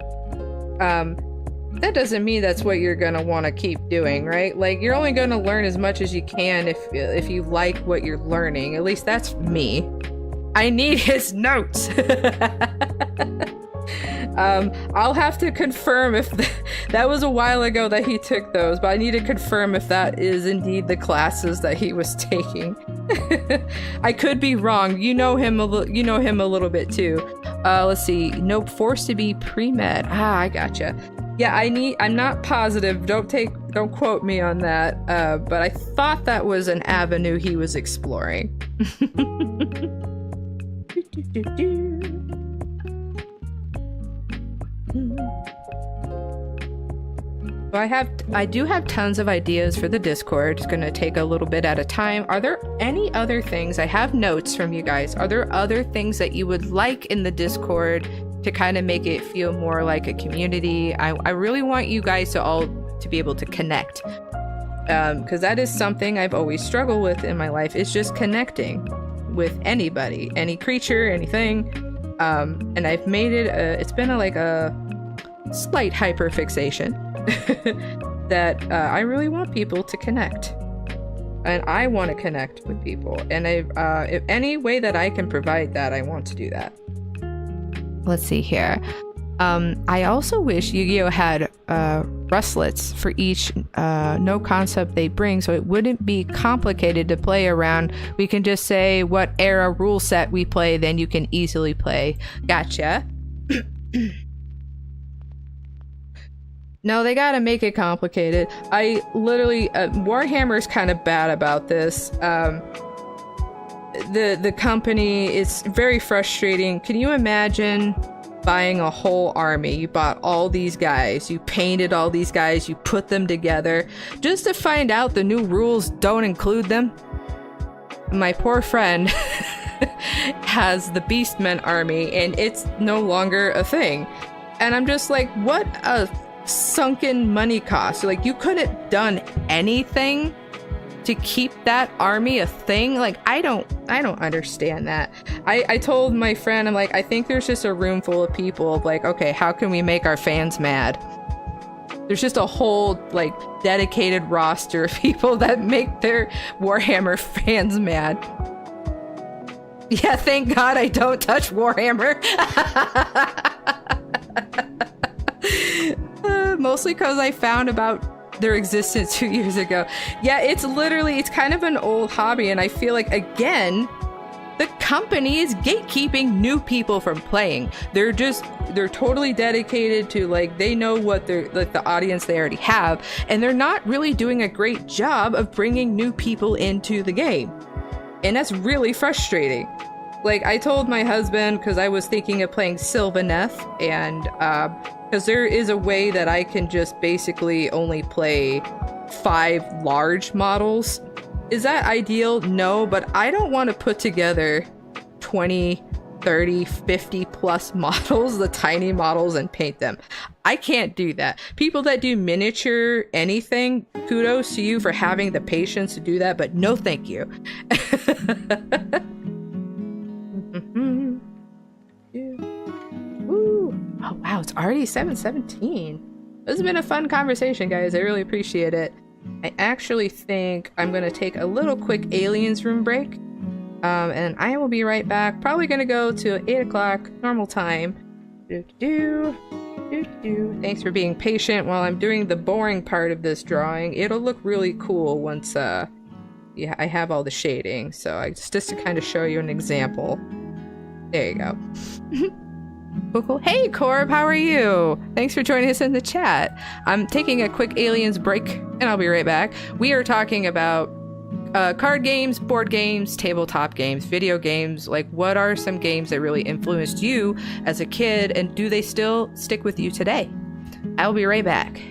that doesn't mean that's what you're gonna want to keep doing, right? Like, you're only gonna learn as much as you can if you like what you're learning. At least that's me. I need his notes. I'll have to confirm if that was a while ago that he took those, but I need to confirm if that is indeed the classes that he was taking. I could be wrong. You know him a little bit too. Let's see. Nope, forced to be pre-med. Ah, I gotcha. Yeah, I'm not positive. Don't quote me on that. But I thought that was an avenue he was exploring. So I do have tons of ideas for the Discord. It's gonna take a little bit at a time. Are there any other things? I have notes from you guys. Are there other things that you would like in the Discord to kind of make it feel more like a community? I really want you guys to all to be able to connect, because that is something I've always struggled with in my life. It's just connecting with anybody, any creature, anything. And I've made it it's been a slight hyperfixation that I really want people to connect, and I want to connect with people, and if any way that I can provide that, I want to do that. Let's see here. I also wish Yu-Gi-Oh had rustlets for each no concept they bring, so it wouldn't be complicated to play around. We can just say what era rule set we play, then you can easily play. Gotcha. No, they gotta make it complicated. I literally Warhammer's kind of bad about this. The company, it's very frustrating. Can you imagine buying a whole army? You bought all these guys, you painted all these guys, you put them together, just to find out the new rules don't include them? My poor friend has the Beastmen army, and it's no longer a thing. And I'm just like, what a sunken money cost. Like, you could have done anything to keep that army a thing. Like, I don't understand that. I told my friend, I'm like, I think there's just a room full of people of like, okay, how can we make our fans mad? There's just a whole like dedicated roster of people that make their Warhammer fans mad. Yeah, thank God I don't touch Warhammer. Mostly because I found about their existence 2 years ago. Yeah, it's kind of an old hobby, and I feel like, again, the company is gatekeeping new people from playing. They're totally dedicated to, like, they know what they're, like, the audience they already have, and they're not really doing a great job of bringing new people into the game. And that's really frustrating. Like, I told my husband, because I was thinking of playing Sylvaneth, and Because there is a way that I can just basically only play 5 large models. Is that ideal? No, but I don't want to put together 20, 30, 50 plus models, the tiny models, and paint them. I can't do that. People that do miniature anything, kudos to you for having the patience to do that, but no thank you. Woo. Oh wow, it's already 7:17. This has been a fun conversation, guys. I really appreciate it. I actually think I'm gonna take a little quick aliens room break. And I will be right back. Probably gonna go to 8 o'clock normal time. Thanks for being patient while I'm doing the boring part of this drawing. It'll look really cool once yeah, I have all the shading. So just to kind of show you an example. There you go. Cool. Hey Corb, how are you? Thanks for joining us in the chat. I'm taking a quick aliens break and I'll be right back. We are talking about card games, board games, tabletop games, video games. Like, what are some games that really influenced you as a kid, and do they still stick with you today? I'll be right back.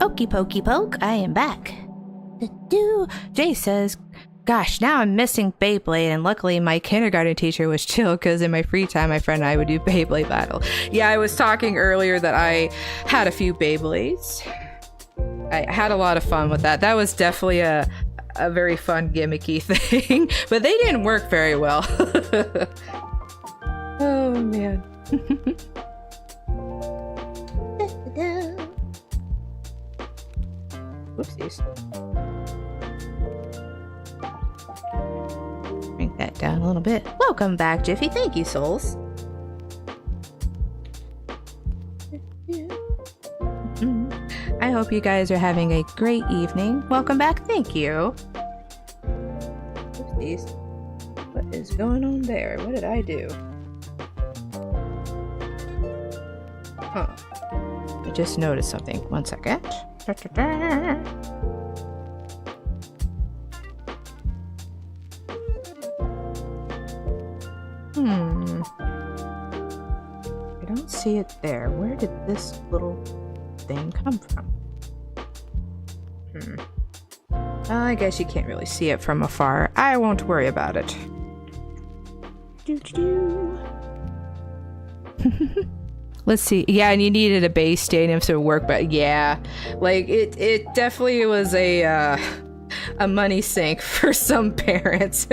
Okey pokey poke, I am back. Jay says, gosh, now I'm missing Beyblade, and luckily my kindergarten teacher was chill because in my free time, my friend and I would do Beyblade battle. Yeah, I was talking earlier that I had a few Beyblades. I had a lot of fun with that. That was definitely a very fun gimmicky thing, but they didn't work very well. Oh, man. Whoopsies. Bring that down a little bit. Welcome back, Jiffy. Thank you, souls. I hope you guys are having a great evening. Welcome back. Thank you. Oopsies. What is going on there? What did I do? Huh. I just noticed something. One second. I don't see it there. Where did this little thing come from? I guess you can't really see it from afar. I won't worry about it. Let's see. Yeah, and you needed a base stadium to work, but yeah, like it definitely was a money sink for some parents.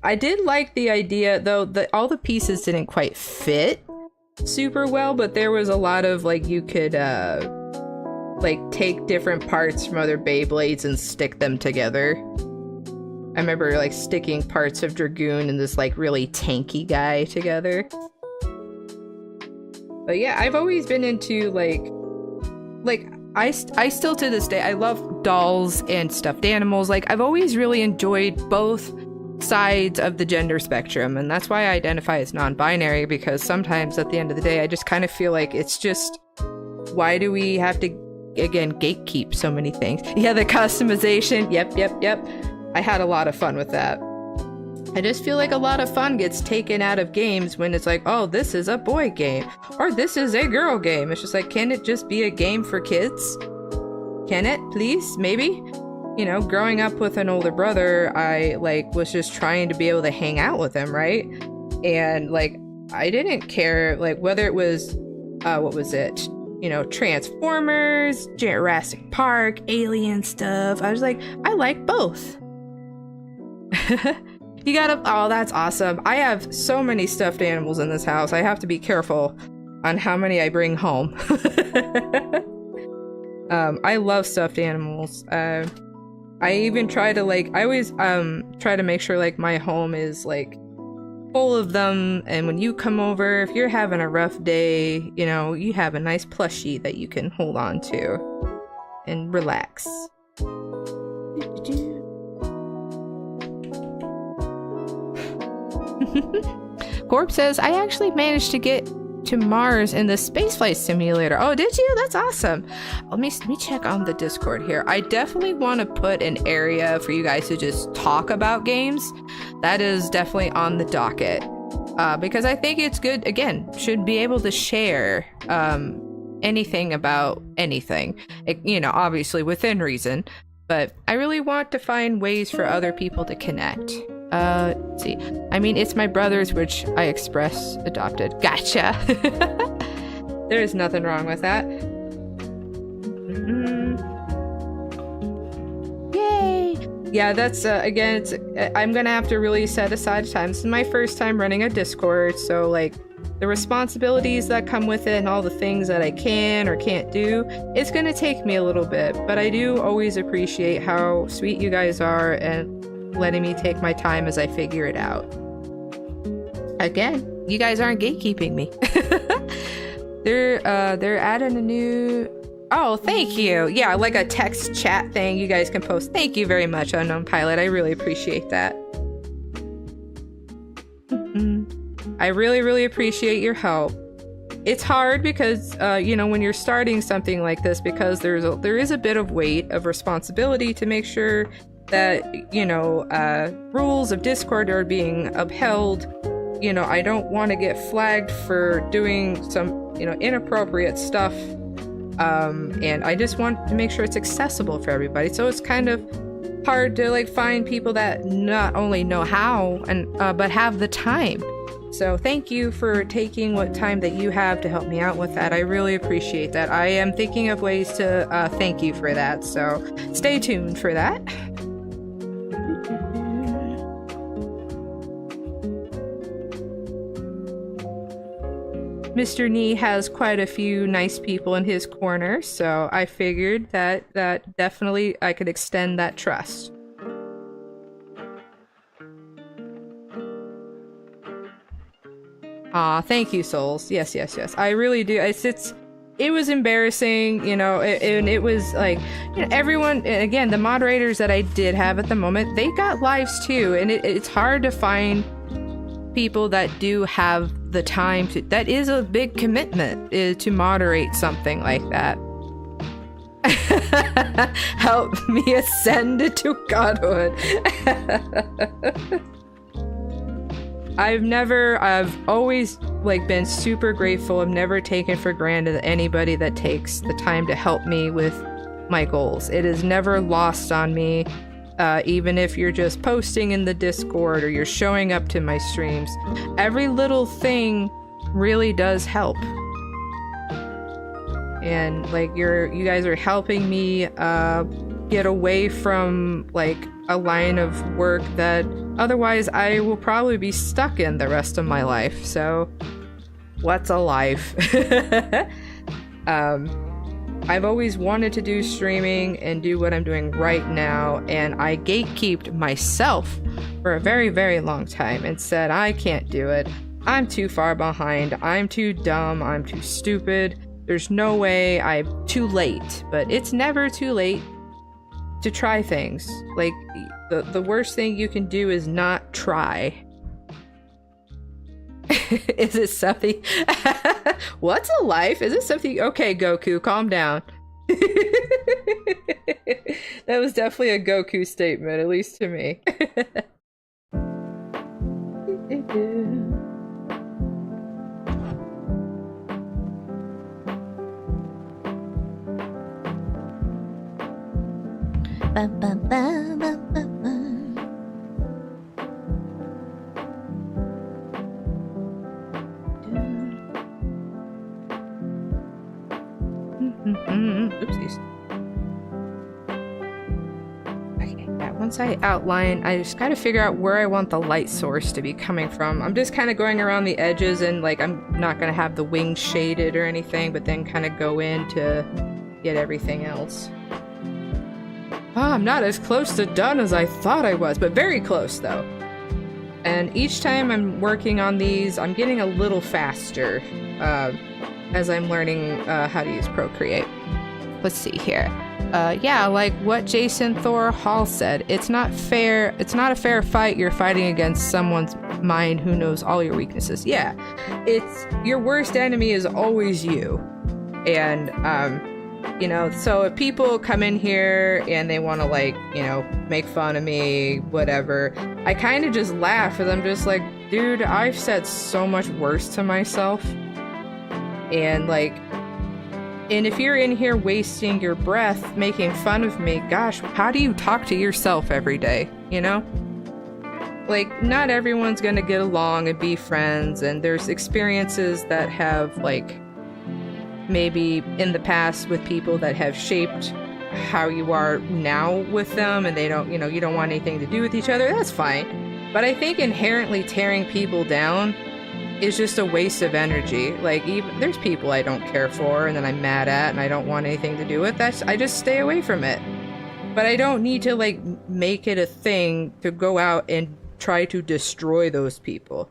I did like the idea, though, that all the pieces didn't quite fit super well, but there was a lot of, like, you could, like, take different parts from other Beyblades and stick them together. I remember, like, sticking parts of Dragoon and this, like, really tanky guy together. But yeah, I've always been into, like, I still to this day, I love dolls and stuffed animals. Like, I've always really enjoyed both sides of the gender spectrum, and that's why I identify as non-binary, because sometimes at the end of the day I just kind of feel like it's just, why do we have to, again, gatekeep so many things? Yeah, the customization, yep. I had a lot of fun with that. I just feel like a lot of fun gets taken out of games when it's like, oh, this is a boy game, or this is a girl game. It's just like, can it just be a game for kids? Can it, please? Maybe? You know, growing up with an older brother, I, like, was just trying to be able to hang out with him, right? And, like, I didn't care, like, whether it was, what was it? You know, Transformers, Jurassic Park, alien stuff. I was like, I like both. You gotta, oh, that's awesome. I have so many stuffed animals in this house. I have to be careful on how many I bring home. I love stuffed animals. I even try to, like, I always try to make sure, like, my home is, like, full of them, and when you come over, if you're having a rough day, you know, you have a nice plushie that you can hold on to and relax. Corp says, I actually managed to get to Mars in the spaceflight simulator. Oh, did you? That's awesome. Let me check on the Discord here. I definitely want to put an area for you guys to just talk about games. That is definitely on the docket, because I think it's good. Again, should be able to share anything about anything, you know, obviously within reason, but I really want to find ways for other people to connect. Let's see. I mean, it's my brother's, which I express adopted. Gotcha. There is nothing wrong with that. Yay! Yeah, that's, again, I'm gonna have to really set aside time. This is my first time running a Discord, so, like, the responsibilities that come with it and all the things that I can or can't do, it's gonna take me a little bit, but I do always appreciate how sweet you guys are and letting me take my time as I figure it out. Again, you guys aren't gatekeeping me. They're adding a new, oh, thank you. Yeah, like a text chat thing you guys can post. Thank you very much, Unknown Pilot. I really appreciate that. I really appreciate your help. It's hard because, you know, when you're starting something like this, because there is a bit of weight of responsibility to make sure that, you know, rules of Discord are being upheld, you know, I don't want to get flagged for doing some, you know, inappropriate stuff. And I just want to make sure it's accessible for everybody. So it's kind of hard to like find people that not only know how and but have the time. So thank you for taking what time that you have to help me out with that. I really appreciate that. I am thinking of ways to thank you for that. So stay tuned for that. Mr. Nee has quite a few nice people in his corner, so I figured that definitely I could extend that trust. Aw, thank you, Souls. Yes. I really do. It was embarrassing, you know, and it was like, you know, everyone, and again, the moderators that I did have at the moment, they got lives too, and it's hard to find people that do have the time to. That is a big commitment, to moderate something like that. Help me ascend to godhood. I've always like been super grateful. I've never taken for granted anybody that takes the time to help me with my goals. It is never lost on me. Even if you're just posting in the Discord or you're showing up to my streams, every little thing really does help. And like you guys are helping me get away from like a line of work that otherwise I will probably be stuck in the rest of my life. So what's a life? I've always wanted to do streaming and do what I'm doing right now, and I gatekeeped myself for a very, very long time and said, I can't do it. I'm too far behind. I'm too dumb. I'm too stupid. There's no way. I'm too late. But it's never too late to try things. Like, the worst thing you can do is not try. Is it something? What's a life? Is it something? Okay, Goku, calm down. That was definitely a Goku statement, at least to me. Oopsies. Okay, yeah, once I outline, I just gotta figure out where I want the light source to be coming from. I'm just kind of going around the edges, and like I'm not gonna have the wings shaded or anything, but then kind of go in to get everything else. I'm not as close to done as I thought I was, but very close though. And each time I'm working on these, I'm getting a little faster as I'm learning how to use Procreate. Let's see here. Yeah, like what Jason Thor Hall said, it's not fair. It's not a fair fight. You're fighting against someone's mind who knows all your weaknesses. Yeah, it's your worst enemy is always you. And you know, so if people come in here and they want to like, you know, make fun of me, whatever, I kind of just laugh, and I'm just like, dude, I've said so much worse to myself. And like, and if you're in here wasting your breath making fun of me, gosh, how do you talk to yourself every day, you know? Like, not everyone's gonna get along and be friends, and there's experiences that have, like, maybe in the past with people that have shaped how you are now with them, and they don't, you know, you don't want anything to do with each other, that's fine. But I think inherently tearing people down is just a waste of energy. Like, even there's people I don't care for and that I'm mad at and I don't want anything to do with. I just stay away from it. But I don't need to like make it a thing to go out and try to destroy those people.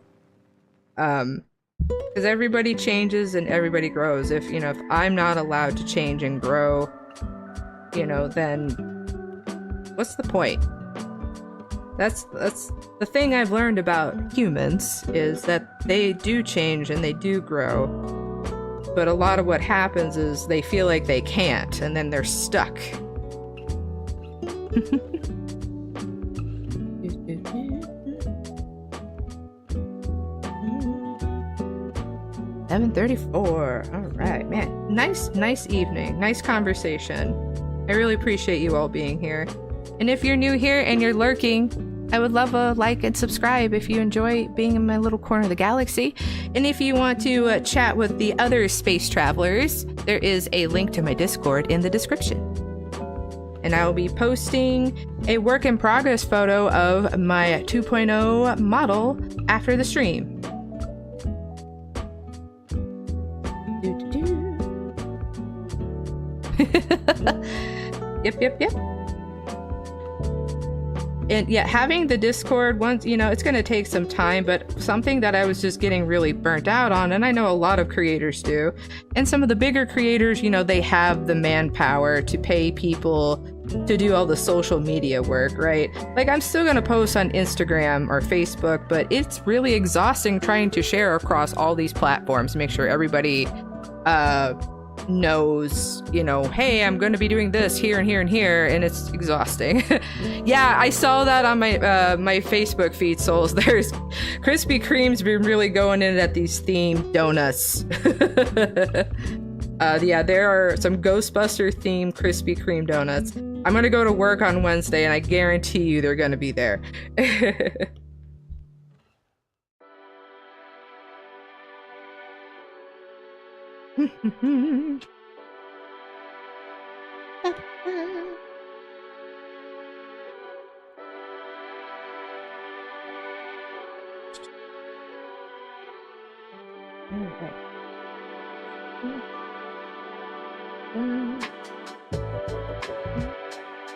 Because everybody changes and everybody grows. If, you know, if I'm not allowed to change and grow, you know, then what's the point? That's the thing I've learned about humans, is that they do change and they do grow. But a lot of what happens is they feel like they can't, and then they're stuck. 7:34. All right, man. Nice evening. Nice conversation. I really appreciate you all being here. And if you're new here and you're lurking, I would love a like and subscribe if you enjoy being in my little corner of the galaxy. And if you want to chat with the other space travelers, there is a link to my Discord in the description. And I will be posting a work in progress photo of my 2.0 model after the stream. Yep. And yeah, having the Discord once, it's going to take some time, but something that I was just getting really burnt out on, and I know a lot of creators do, and some of the bigger creators, they have the manpower to pay people to do all the social media work, right? Like, I'm still going to post on Instagram or Facebook, but it's really exhausting trying to share across all these platforms, make sure everybody knows, hey, I'm going to be doing this here and here and here, and it's exhausting. Yeah, I saw that on my my Facebook feed, Souls. There's Krispy Kreme's been really going in at these themed donuts. Yeah, there are some Ghostbuster themed Krispy Kreme donuts. I'm going to go to work on Wednesday, and I guarantee you they're going to be there.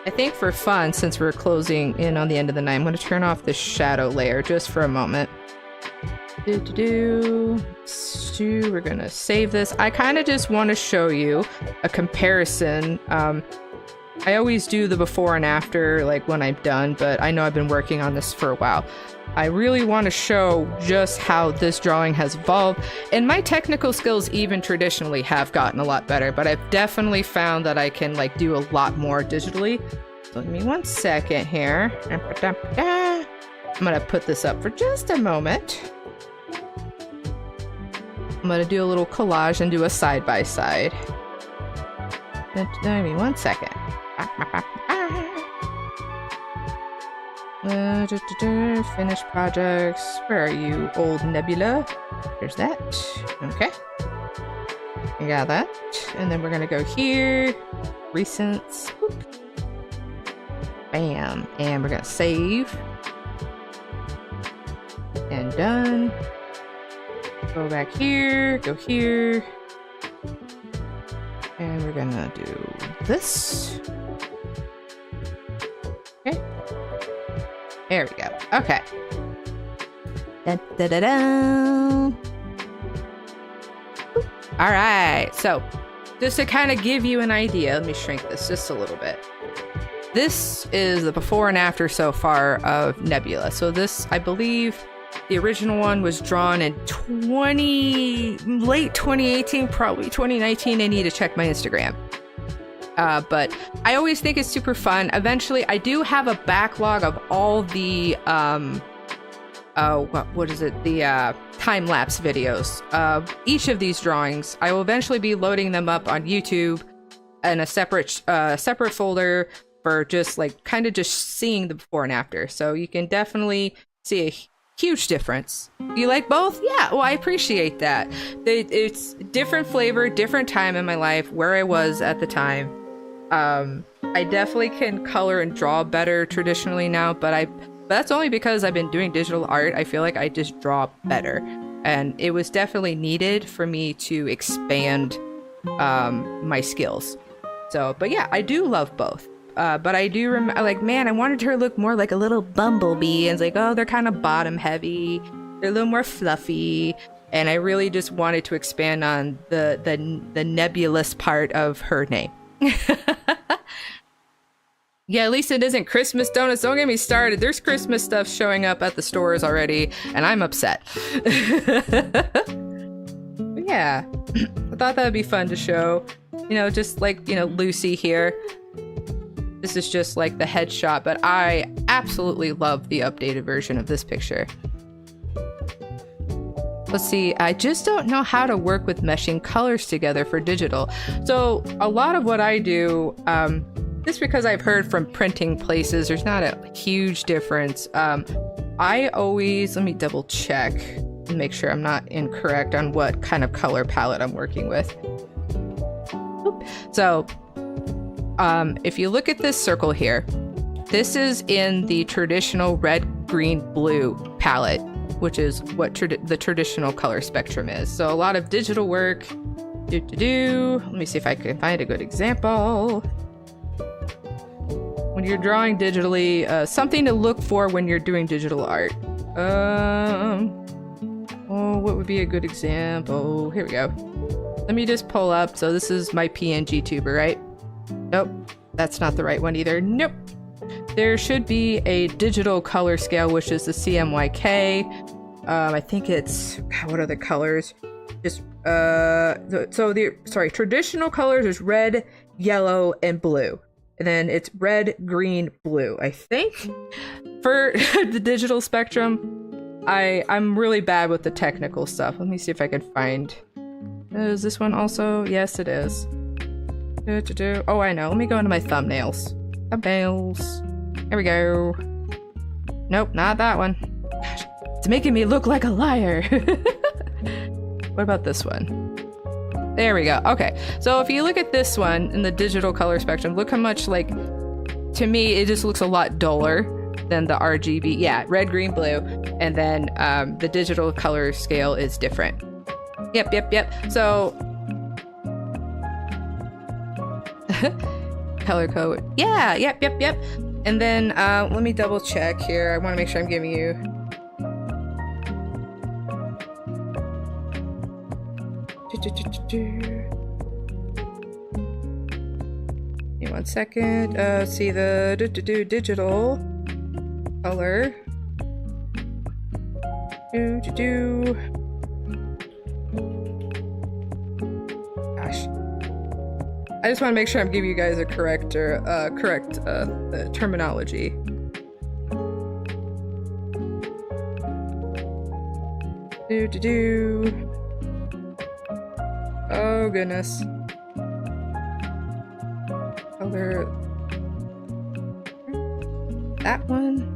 I think for fun, since we're closing in on the end of the night, I'm going to turn off the shadow layer just for a moment. We're gonna save this. I kind of just want to show you a comparison. I always do the before and after, like when I'm done, but I know I've been working on this for a while. I really want to show just how this drawing has evolved, and my technical skills even traditionally have gotten a lot better, but I've definitely found that I can do a lot more digitally. So give me 1 second here. I'm gonna put this up for just a moment. I'm gonna do a little collage and do a side-by-side. Give me 1 second. Finish projects. Where are you, old Nebula? There's that. Okay. I got that. And then we're gonna go here. Recents. Whoop. Bam. And we're gonna save. And done. Go back here, go here, and we're gonna do this. Okay, there we go. Okay. Da, da, da, da. All right, so just to kind of give you an idea, let me shrink this just a little bit. This is the before and after so far of Nebula. So this, I believe, the original one was drawn in late 2018, probably 2019. I need to check my Instagram. But I always think it's super fun. Eventually, I do have a backlog of all the, what is it? The time-lapse videos. Each of these drawings, I will eventually be loading them up on YouTube in a separate folder for just kind of just seeing the before and after. So you can definitely see a huge difference. You like both? Yeah, well, I appreciate that. It's different flavor, different time in my life, where I was at the time. I definitely can color and draw better traditionally now, but that's only because I've been doing digital art. I feel like I just draw better, and it was definitely needed for me to expand my skills. So, but yeah, I do love both. But I do remember, man, I wanted her to look more like a little bumblebee. And it's oh, they're kind of bottom heavy. They're a little more fluffy. And I really just wanted to expand on the nebulous part of her name. Yeah, at least it isn't Christmas donuts. Don't get me started. There's Christmas stuff showing up at the stores already, and I'm upset. But yeah, I thought that would be fun to show. Just Lucy here. This is just the headshot, but I absolutely love the updated version of this picture. Let's see, I just don't know how to work with meshing colors together for digital. So a lot of what I do, just because I've heard from printing places, there's not a huge difference. I always, let me double check and make sure I'm not incorrect on what kind of color palette I'm working with. So if you look at this circle here, this is in the traditional red, green, blue palette, which is what the traditional color spectrum is. So a lot of digital work. Let me see if I can find a good example. When you're drawing digitally, something to look for when you're doing digital art. Oh, what would be a good example? Here we go. Let me just pull up. So this is my PNG tuber, right? Nope, that's not the right one either. Nope. There should be a digital color scale, which is the CMYK. I think it's, God, what are the colors? Just, traditional colors is red, yellow, and blue. And then it's red, green, blue, I think. For the digital spectrum, I'm really bad with the technical stuff. Let me see if I can find. Is this one also? Yes, it is. Oh, I know. Let me go into my thumbnails. Here we go. Nope, not that one. Gosh, it's making me look like a liar. What about this one? There we go. Okay, so if you look at this one in the digital color spectrum, look how much, like, to me, it just looks a lot duller than the RGB. Yeah, red, green, blue. And then the digital color scale is different. Yep. So, color code. Yeah, yep. And then let me double check here. I want to make sure I'm giving you. Give me 1 second. See the digital color. Gosh, I just want to make sure I'm giving you guys a correct terminology. Oh goodness. Color. That one.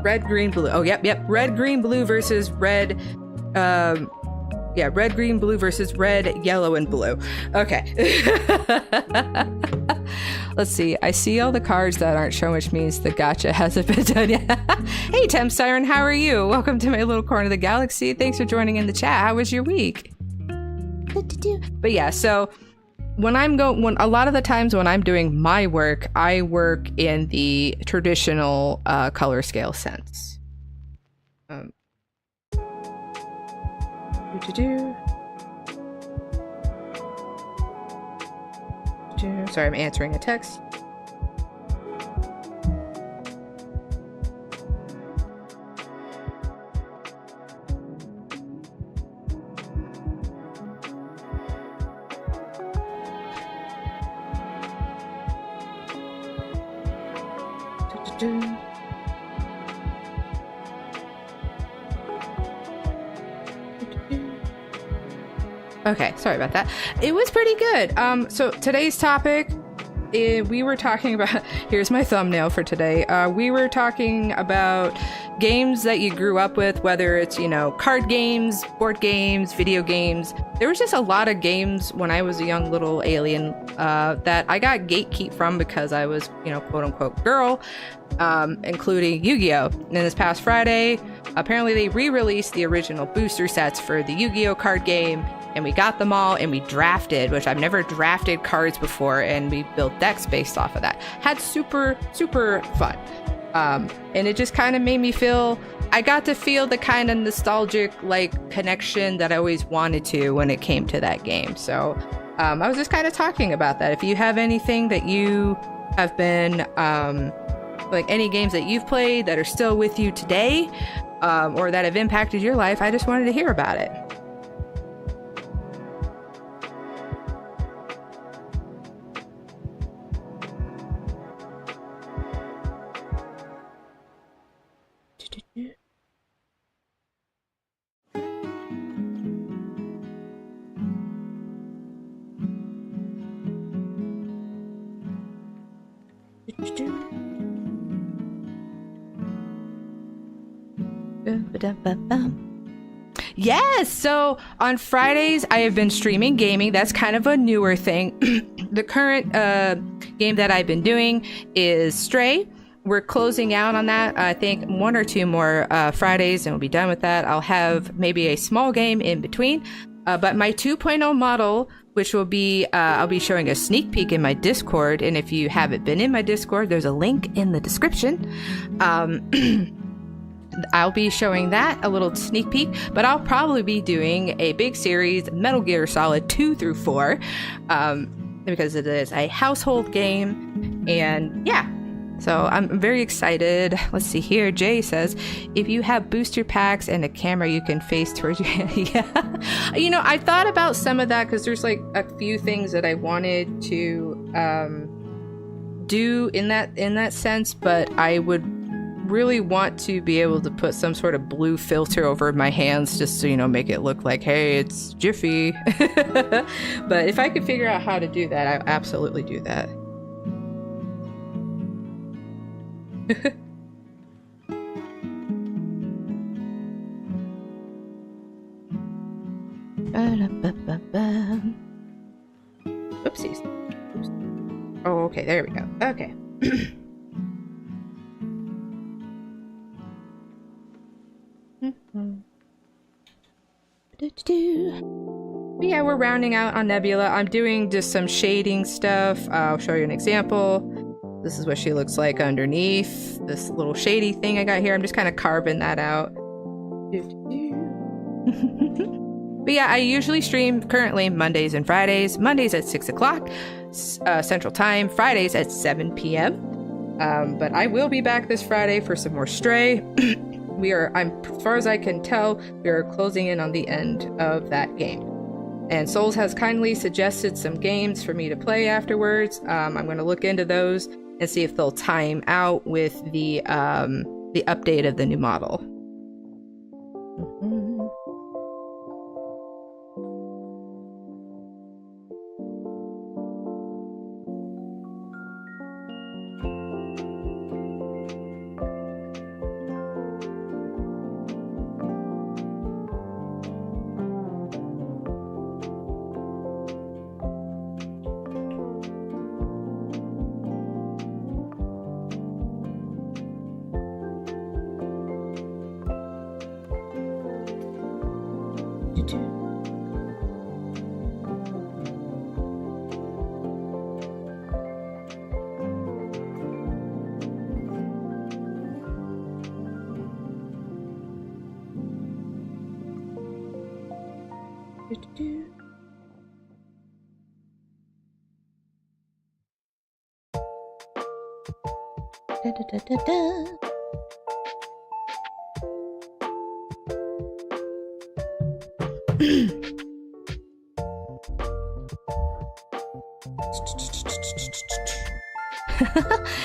Red, green, blue. Oh, yep. Red, green, blue versus red. Red, green, blue versus red, yellow, and blue. Okay. Let's see. I see all the cards that aren't shown, which means the gacha hasn't been done yet. Hey, Temp Siren, how are you? Welcome to my little corner of the galaxy. Thanks for joining in the chat. How was your week? But yeah, so when a lot of the times when I'm doing my work, I work in the traditional color scale sense. Sorry, I'm answering a text. Okay, sorry about that. It was pretty good. So today's topic, we were talking about, here's my thumbnail for today. We were talking about games that you grew up with, whether it's, card games, board games, video games. There was just a lot of games when I was a young little alien that I got gatekeep from because I was, quote unquote girl, including Yu-Gi-Oh! And this past Friday, apparently they re-released the original booster sets for the Yu-Gi-Oh! Card game. And we got them all and we drafted, which I've never drafted cards before, and we built decks based off of that. Had super, super fun. And it just kind of made me feel, I got to feel the kind of nostalgic connection that I always wanted to when it came to that game. So I was just kind of talking about that. If you have anything that you have been, any games that you've played that are still with you today, or that have impacted your life, I just wanted to hear about it. Yes, so on Fridays I have been streaming gaming. That's kind of a newer thing. The current game that I've been doing is Stray. We're closing out on that. I think 1 or 2 more Fridays and we'll be done with that. I'll have maybe a small game in between. But my 2.0 model, which will be, I'll be showing a sneak peek in my Discord. And if you haven't been in my Discord, there's a link in the description. I'll be showing that, a little sneak peek, but I'll probably be doing a big series, Metal Gear Solid 2 through 4, because it is a household game. And yeah, so I'm very excited. Let's see here. Jay says, if you have booster packs and a camera, you can face towards you. Yeah. You know, I thought about some of that because there's like a few things that I wanted to do in that sense, but I would really want to be able to put some sort of blue filter over my hands just to, you know, make it look like, hey, it's Jiffy. But if I could figure out how to do that, I absolutely do that. Oopsies. Oops. Oh, okay, there we go. Okay. But yeah, we're rounding out on Nebula. I'm doing just some shading stuff. I'll show you an example. This is what she looks like underneath this little shady thing I got here. I'm just kind of carving that out. But yeah, I usually stream currently Mondays and Fridays. Mondays at 6 o'clock Central Time. Fridays at 7 p.m. But I will be back this Friday for some more Stray. As far as I can tell, we are closing in on the end of that game. And Souls has kindly suggested some games for me to play afterwards. I'm going to look into those and see if they'll time out with the update of the new model.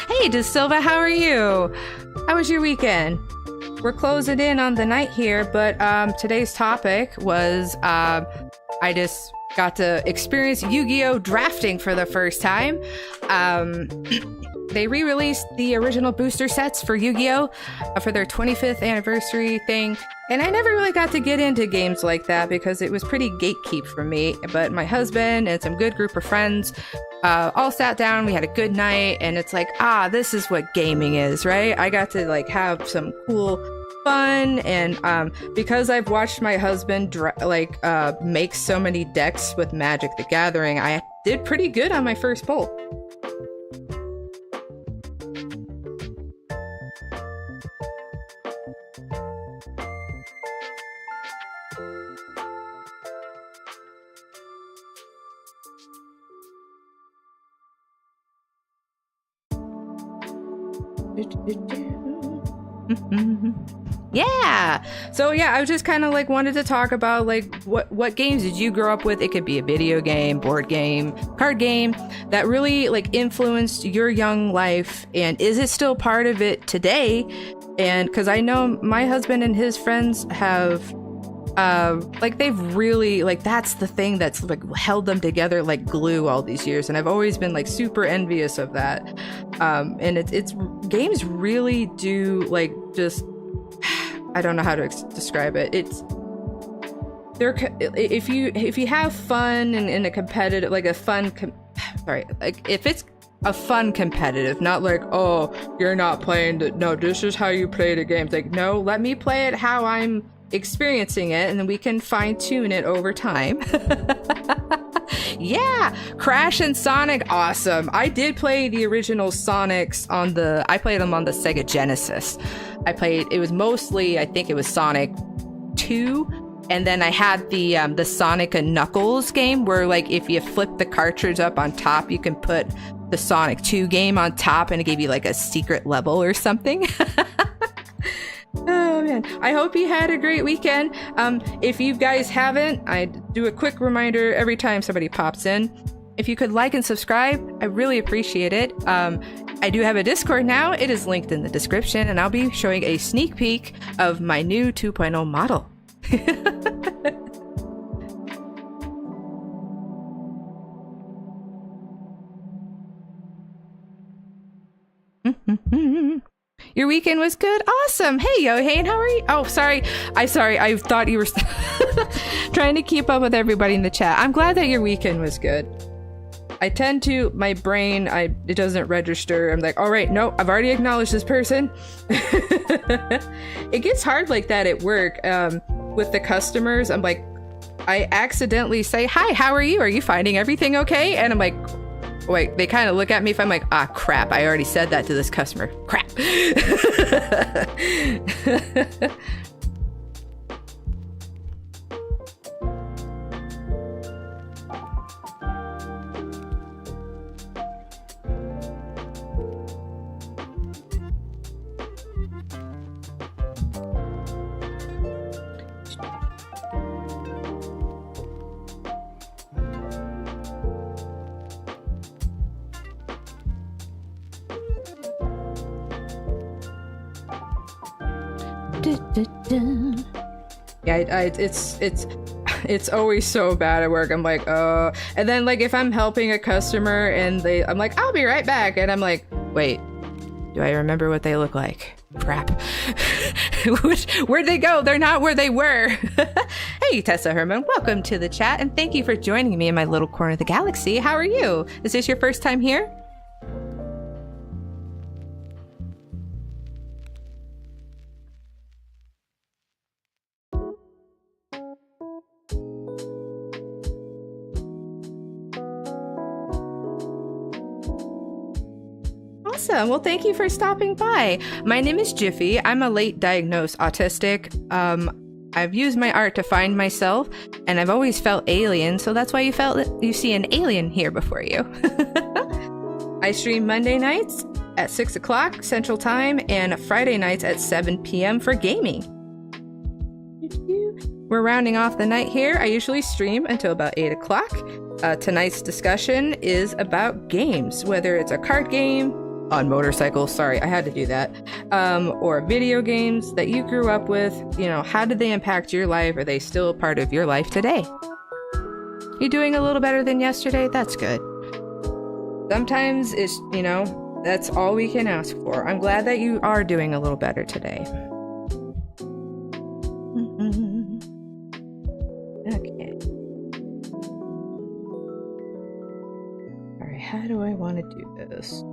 Hey, DeSilva, how are you? How was your weekend? We're closing in on the night here, but today's topic was I just got to experience Yu-Gi-Oh! Drafting for the first time. They re-released the original booster sets for Yu-Gi-Oh! For their 25th anniversary thing, and I never really got to get into games like that because it was pretty gatekeep for me. But my husband and some good group of friends all sat down, we had a good night, and it's like, this is what gaming is, right? I got to like have some cool fun, and because I've watched my husband make so many decks with Magic the Gathering, I did pretty good on my first pull. Yeah, so yeah, I was just kind of like wanted to talk about like what games did you grow up with? It could be a video game, board game, card game that really like influenced your young life, and is it still part of it today? And because I know my husband and his friends have like they've really like that's the thing that's like held them together like glue all these years, and I've always been like super envious of that. And it's games really do like just I don't know how to describe it. It's if you have fun and in a competitive, like a fun like if it's a fun competitive, not like, oh, you're not playing no, this is how you play the game. It's like, no, let me play it how I'm experiencing it, and then we can fine-tune it over time. Yeah, Crash and Sonic, awesome. I did play the original Sonics I played them on the Sega Genesis. It was mostly, I think it was Sonic 2. And then I had the Sonic and Knuckles game where, like, if you flip the cartridge up on top, you can put the Sonic 2 game on top and it gave you like a secret level or something. Oh man, I hope you had a great weekend. If you guys haven't, I do a quick reminder every time somebody pops in. If you could like and subscribe, I really appreciate it. I do have a Discord now. It is linked in the description, and I'll be showing a sneak peek of my new 2.0 model. Your weekend was good? Awesome. Hey, Yohane, how are you? Oh, sorry. I thought you were trying to keep up with everybody in the chat. I'm glad that your weekend was good. I tend to, my brain, it doesn't register. I'm like, all right, no, I've already acknowledged this person. It gets hard like that at work. With the customers, I'm like, I accidentally say, hi, how are you? Are you finding everything okay? And I'm like, wait, they kind of look at me if I'm like, ah, crap, I already said that to this customer. Crap. Yeah, it's always so bad at work. I'm like, oh, and then like if I'm helping a customer and I'm like, I'll be right back, and I'm like, wait, do I remember what they look like? Crap. Where'd they go? They're not where they were. Hey, Tessa Herman, welcome to the chat, and thank you for joining me in my little corner of the galaxy. How are you? Is this your first time here? Awesome. Well, thank you for stopping by. My name is Jiffy. I'm a late diagnosed autistic. I've used my art to find myself, and I've always felt alien, so that's why you see an alien here before you. I stream Monday nights at 6 o'clock Central Time and Friday nights at 7 p.m. for gaming. We're rounding off the night here. I usually stream until about 8 o'clock. Tonight's discussion is about games, whether it's a card game, on motorcycles, sorry, I had to do that, or video games that you grew up with. You know, how did they impact your life? Are they still a part of your life today? You doing a little better than yesterday? That's good. Sometimes it's, you know, that's all we can ask for. I'm glad that you are doing a little better today. Okay. All right, how do I want to do this?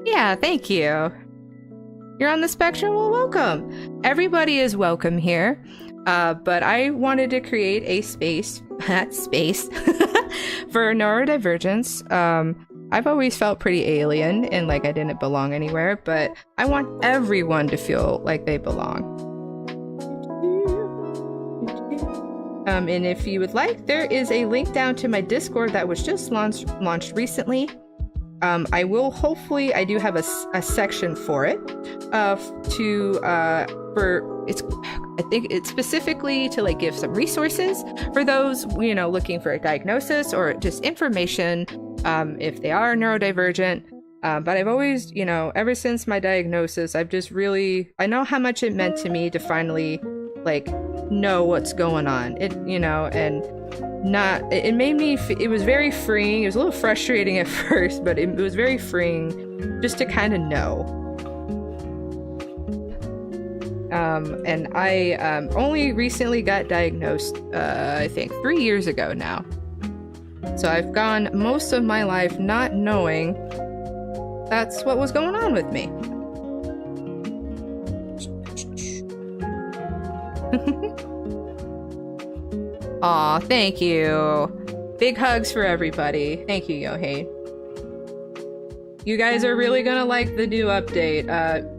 Yeah, thank you. You're on the spectrum? Well, welcome. Everybody is welcome here. But I wanted to create a space for neurodivergence. I've always felt pretty alien and like I didn't belong anywhere, but I want everyone to feel like they belong. And if you would like, there is a link down to my Discord that was just launched recently. I do have a section for it, I think it's specifically to like give some resources for those, you know, looking for a diagnosis or just information, if they are neurodivergent. But I've always, you know, ever since my diagnosis, I know how much it meant to me to finally like know what's going on. It, you know, and not, it made me, it was very freeing. It was a little frustrating at first, but it was very freeing just to kind of know. And I only recently got diagnosed, I think 3 years ago now. So I've gone most of my life not knowing that's what was going on with me. Aw, thank you. Big hugs for everybody. Thank you, Yohei. You guys are really gonna like the new update.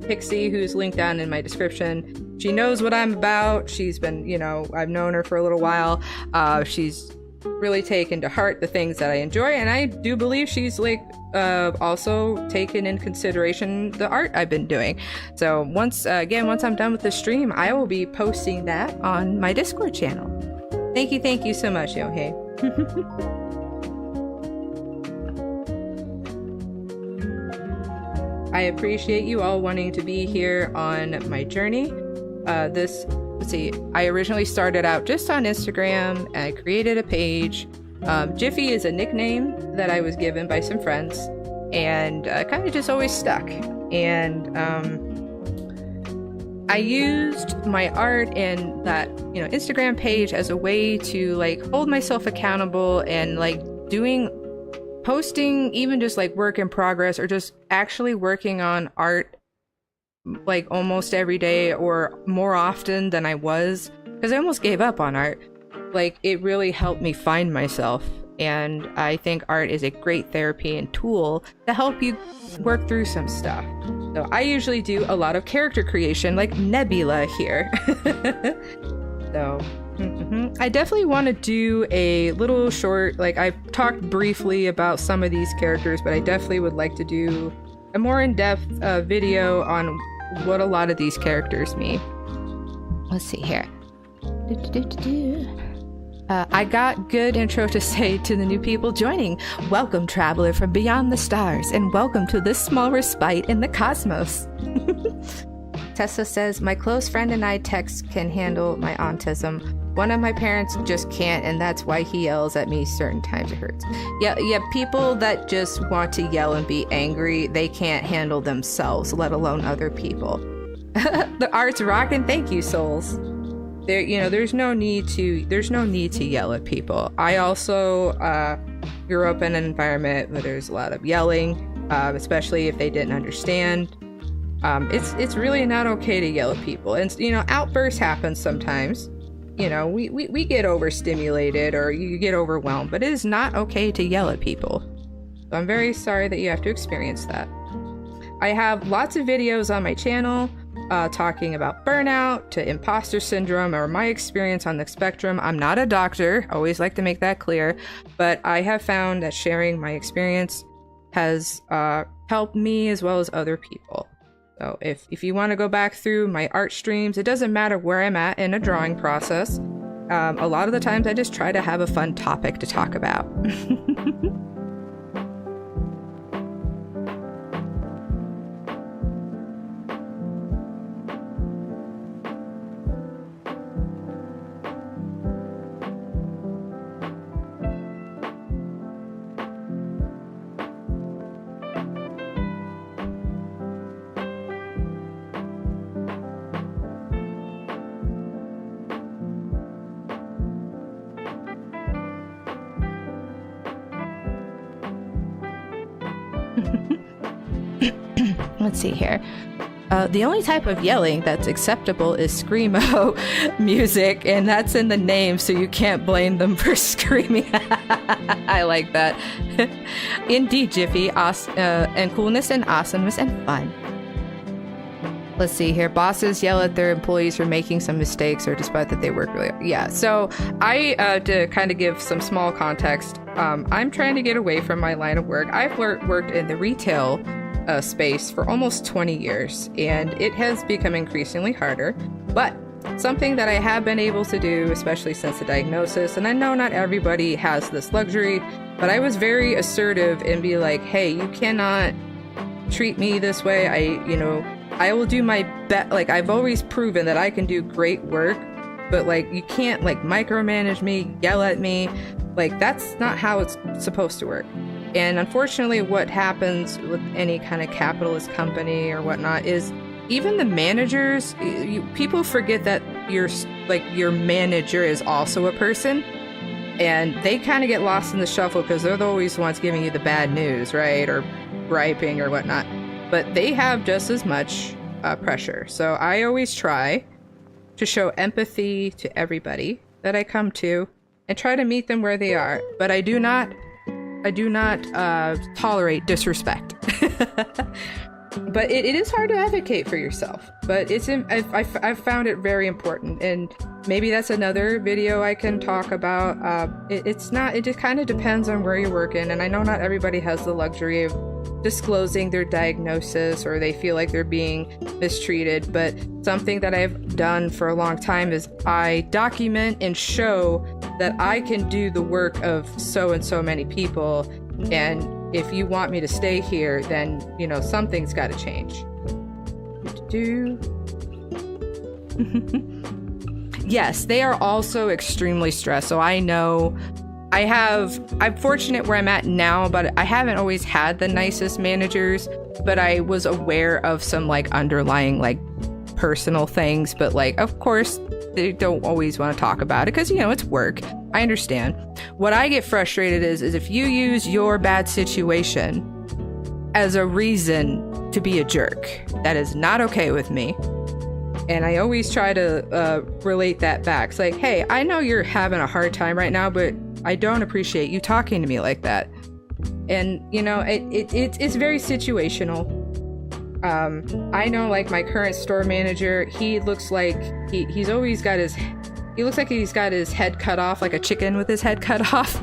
Pixie, who's linked down in my description, she knows what I'm about. She's been, you know, I've known her for a little while. She's really taken to heart the things that I enjoy, and I do believe she's like also taken in consideration the art I've been doing. So once I'm done with the stream, I will be posting that on my Discord channel. Thank you so much, Yohei. I appreciate you all wanting to be here on my journey. Let's see, I originally started out just on Instagram, and I created a page. Jiffy is a nickname that I was given by some friends, and kind of just always stuck. And I used my art and that, you know, Instagram page as a way to like hold myself accountable and like posting even just like work in progress or just actually working on art like almost every day or more often than I was, because I almost gave up on art. Like, it really helped me find myself, and I think art is a great therapy and tool to help you work through some stuff. So I usually do a lot of character creation, like Nebula here. So I definitely want to do a little short, like I've talked briefly about some of these characters, but I definitely would like to do a more in-depth video on what a lot of these characters mean. Let's see here. I got good intro to say to the new people joining. Welcome, traveler from beyond the stars, and welcome to this small respite in the cosmos. Tessa says, my close friend and I text can handle my autism. One of my parents just can't, and that's why he yells at me certain times. It hurts. Yeah, people that just want to yell and be angry, they can't handle themselves, let alone other people. The art's rocking. Thank you, souls. There, you know, there's no need to yell at people. I also grew up in an environment where there's a lot of yelling, especially if they didn't understand. It's really not okay to yell at people, and you know, outbursts happen sometimes. You know, we get overstimulated or you get overwhelmed, but it is not okay to yell at people. So I'm very sorry that you have to experience that. I have lots of videos on my channel talking about burnout to imposter syndrome or my experience on the spectrum. I'm not a doctor, always like to make that clear, but I have found that sharing my experience has helped me as well as other people. So if you want to go back through my art streams, it doesn't matter where I'm at in a drawing process. A lot of the times I just try to have a fun topic to talk about. Let's see here. The only type of yelling that's acceptable is screamo music, and that's in the name, so you can't blame them for screaming. I like that. Indeed, Jiffy, and coolness and awesomeness and fun. Let's see here. Bosses yell at their employees for making some mistakes or despite that they work really hard. Yeah, so to kind of give some small context, I'm trying to get away from my line of work. I've worked in the retail space for almost 20 years, and it has become increasingly harder, but something that I have been able to do, especially since the diagnosis, and I know not everybody has this luxury, but I was very assertive and be like, hey, you cannot treat me this way. I will do my best. Like, I've always proven that I can do great work but like you can't like micromanage me, yell at me. Like that's not how it's supposed to work. And unfortunately, what happens with any kind of capitalist company or whatnot is even the managers, people forget that your manager is also a person, and they kind of get lost in the shuffle because they're always the ones giving you the bad news, right? Or griping or whatnot. But they have just as much pressure. So I always try to show empathy to everybody that I come to and try to meet them where they are. But I do not tolerate disrespect. But it is hard to advocate for yourself. But I've found it very important, and maybe that's another video I can talk about. It just kind of depends on where you're working, and I know not everybody has the luxury of disclosing their diagnosis or they feel like they're being mistreated. But something that I've done for a long time is I document and show that I can do the work of so and so many people, and if you want me to stay here, then, you know, something's got to change. Yes, they are also extremely stressed. So I know I'm fortunate where I'm at now, but I haven't always had the nicest managers, but I was aware of some like underlying like personal things. But like, of course, they don't always want to talk about it because, you know, it's work. I understand. What I get frustrated is if you use your bad situation as a reason to be a jerk. That is not okay with me. And I always try to relate that back. It's like, hey, I know you're having a hard time right now, but I don't appreciate you talking to me like that. And, you know, it's very situational. I know, like, my current store manager, he looks like he's always got his... He looks like he's got his head cut off, like a chicken with his head cut off.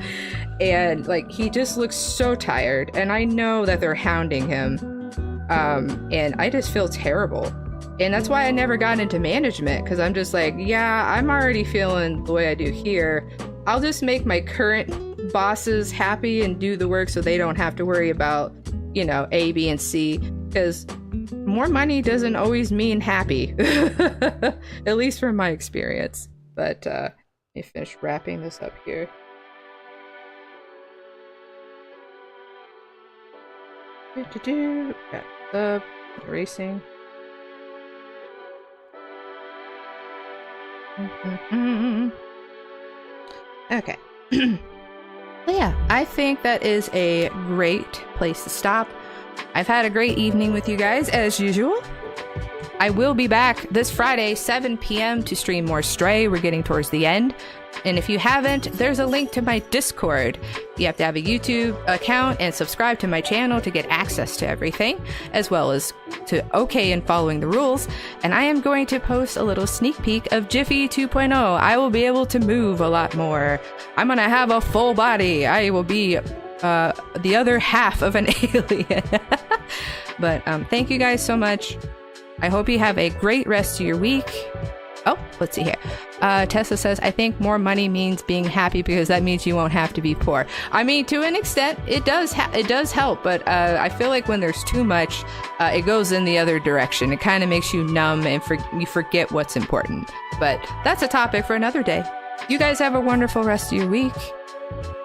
And, like, he just looks so tired. And I know that they're hounding him. And I just feel terrible. And that's why I never got into management. Because I'm just like, yeah, I'm already feeling the way I do here. I'll just make my current bosses happy and do the work so they don't have to worry about, you know, A, B, and C. Because more money doesn't always mean happy. At least from my experience. But let me finish wrapping this up here. Got the erasing. Okay. But yeah, I think that is a great place to stop. I've had a great evening with you guys as usual. I will be back this Friday, 7 p.m. to stream more Stray. We're getting towards the end. And if you haven't, there's a link to my Discord. You have to have a YouTube account and subscribe to my channel to get access to everything, as well as to OK and following the rules. And I am going to post a little sneak peek of Jiffy 2.0. I will be able to move a lot more. I'm going to have a full body. I will be the other half of an alien. But thank you guys so much. I hope you have a great rest of your week. Oh, let's see here. Tessa says, I think more money means being happy because that means you won't have to be poor. I mean, to an extent, it does help, but I feel like when there's too much, it goes in the other direction. It kind of makes you numb and you forget what's important. But that's a topic for another day. You guys have a wonderful rest of your week.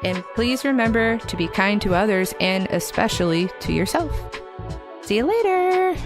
And please remember to be kind to others and especially to yourself. See you later.